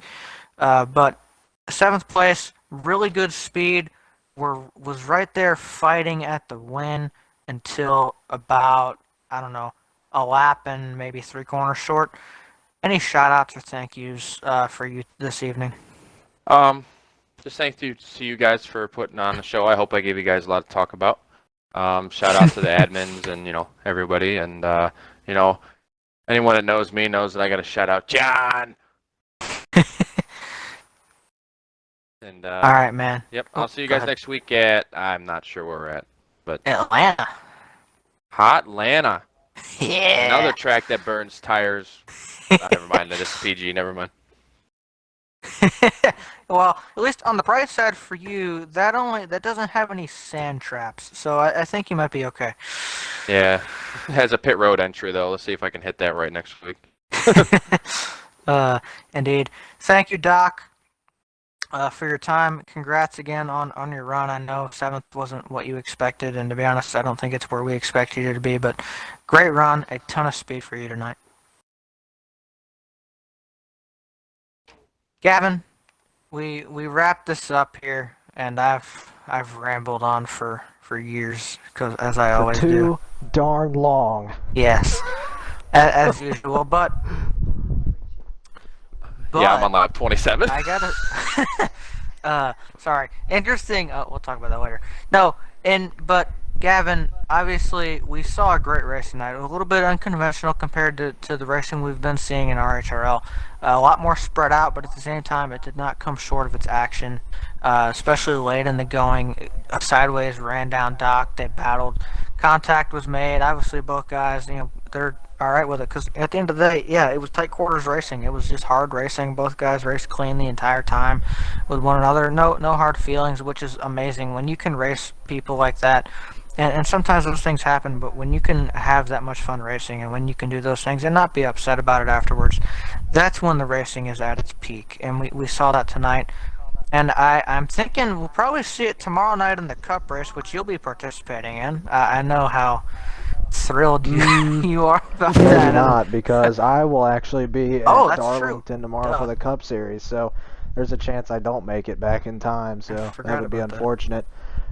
But seventh place, really good speed. Was right there fighting at the win until about, I don't know, a lap and maybe 3 corners short. Any shout outs or thank yous for you this evening? Just thank you to you guys for putting on the show. I hope I gave you guys a lot to talk about. Shout out to the admins and everybody, and anyone that knows me knows that I got to shout out John. And All right, man. Yep, Oh, I'll see you go guys ahead. next week at, I'm not sure where we're at, but Atlanta. Hot Atlanta. Yeah. Another track that burns tires. Never mind, that is PG. Never mind. Well, at least on the bright side for you, that doesn't have any sand traps, so I think you might be okay. Yeah, it has a pit road entry though. Let's see if I can hit that right next week. Indeed. Thank you, Doc, for your time. Congrats again on your run. I know seventh wasn't what you expected, and to be honest, I don't think it's where we expected you to be. But great run, a ton of speed for you tonight. Gavin, we wrap this up here, and I've rambled on for years, because as I always For do. too darn long. Yes, as usual. But Yeah, I'm on lap 27. I gotta. Sorry. Interesting. We'll talk about that later. No, but Gavin, obviously, we saw a great race tonight. A little bit unconventional compared to the racing we've been seeing in RHRL. A lot more spread out, but at the same time, it did not come short of its action. Especially late in the going, sideways ran down Doc. They battled. Contact was made. Obviously, both guys, they're all right with it, because at the end of the day, yeah, it was tight quarters racing. It was just hard racing. Both guys raced clean the entire time with one another. No hard feelings, which is amazing when you can race people like that. And sometimes those things happen, but when you can have that much fun racing, and when you can do those things and not be upset about it afterwards, that's when the racing is at its peak. And we saw that tonight. And I'm thinking we'll probably see it tomorrow night in the Cup race, which you'll be participating in. I know how thrilled you are about Maybe that. not, because I will actually be at Oh, that's Darlington tomorrow Duh. for the Cup Series, so there's a chance I don't make it back in time, so forgot that would be about that. unfortunate.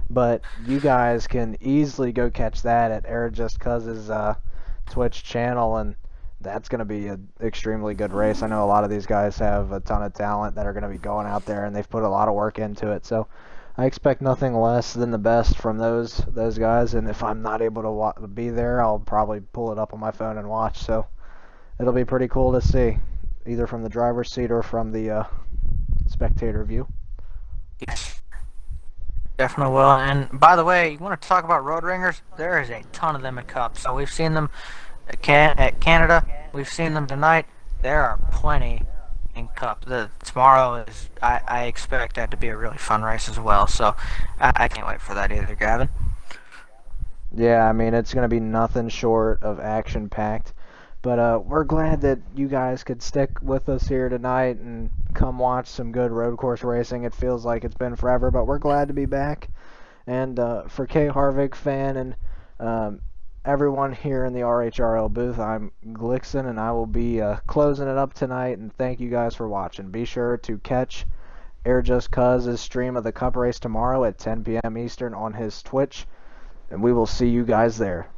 But you guys can easily go catch that at Just Cuz's Twitch channel, and that's going to be an extremely good race. I know a lot of these guys have a ton of talent that are going to be going out there, and they've put a lot of work into it, so I expect nothing less than the best from those guys, and if I'm not able to be there, I'll probably pull it up on my phone and watch, so it'll be pretty cool to see, either from the driver's seat or from the spectator view. Yes. Definitely will. And by the way, you want to talk about road ringers? There is a ton of them at Cup. So we've seen them at Canada. We've seen them tonight. There are plenty Cup. Tomorrow is I expect that to be a really fun race as well. So I can't wait for that either, Gavin. Yeah, I mean, it's going to be nothing short of action-packed. But we're glad that you guys could stick with us here tonight and come watch some good road course racing. It feels like it's been forever, but we're glad to be back. And for Kay Harvick fan and everyone here in the RHRL booth, I'm Glixon, and I will be closing it up tonight. And thank you guys for watching. Be sure to catch Air Just Cuz's stream of the Cup race tomorrow at 10 p.m. Eastern on his Twitch, and we will see you guys there.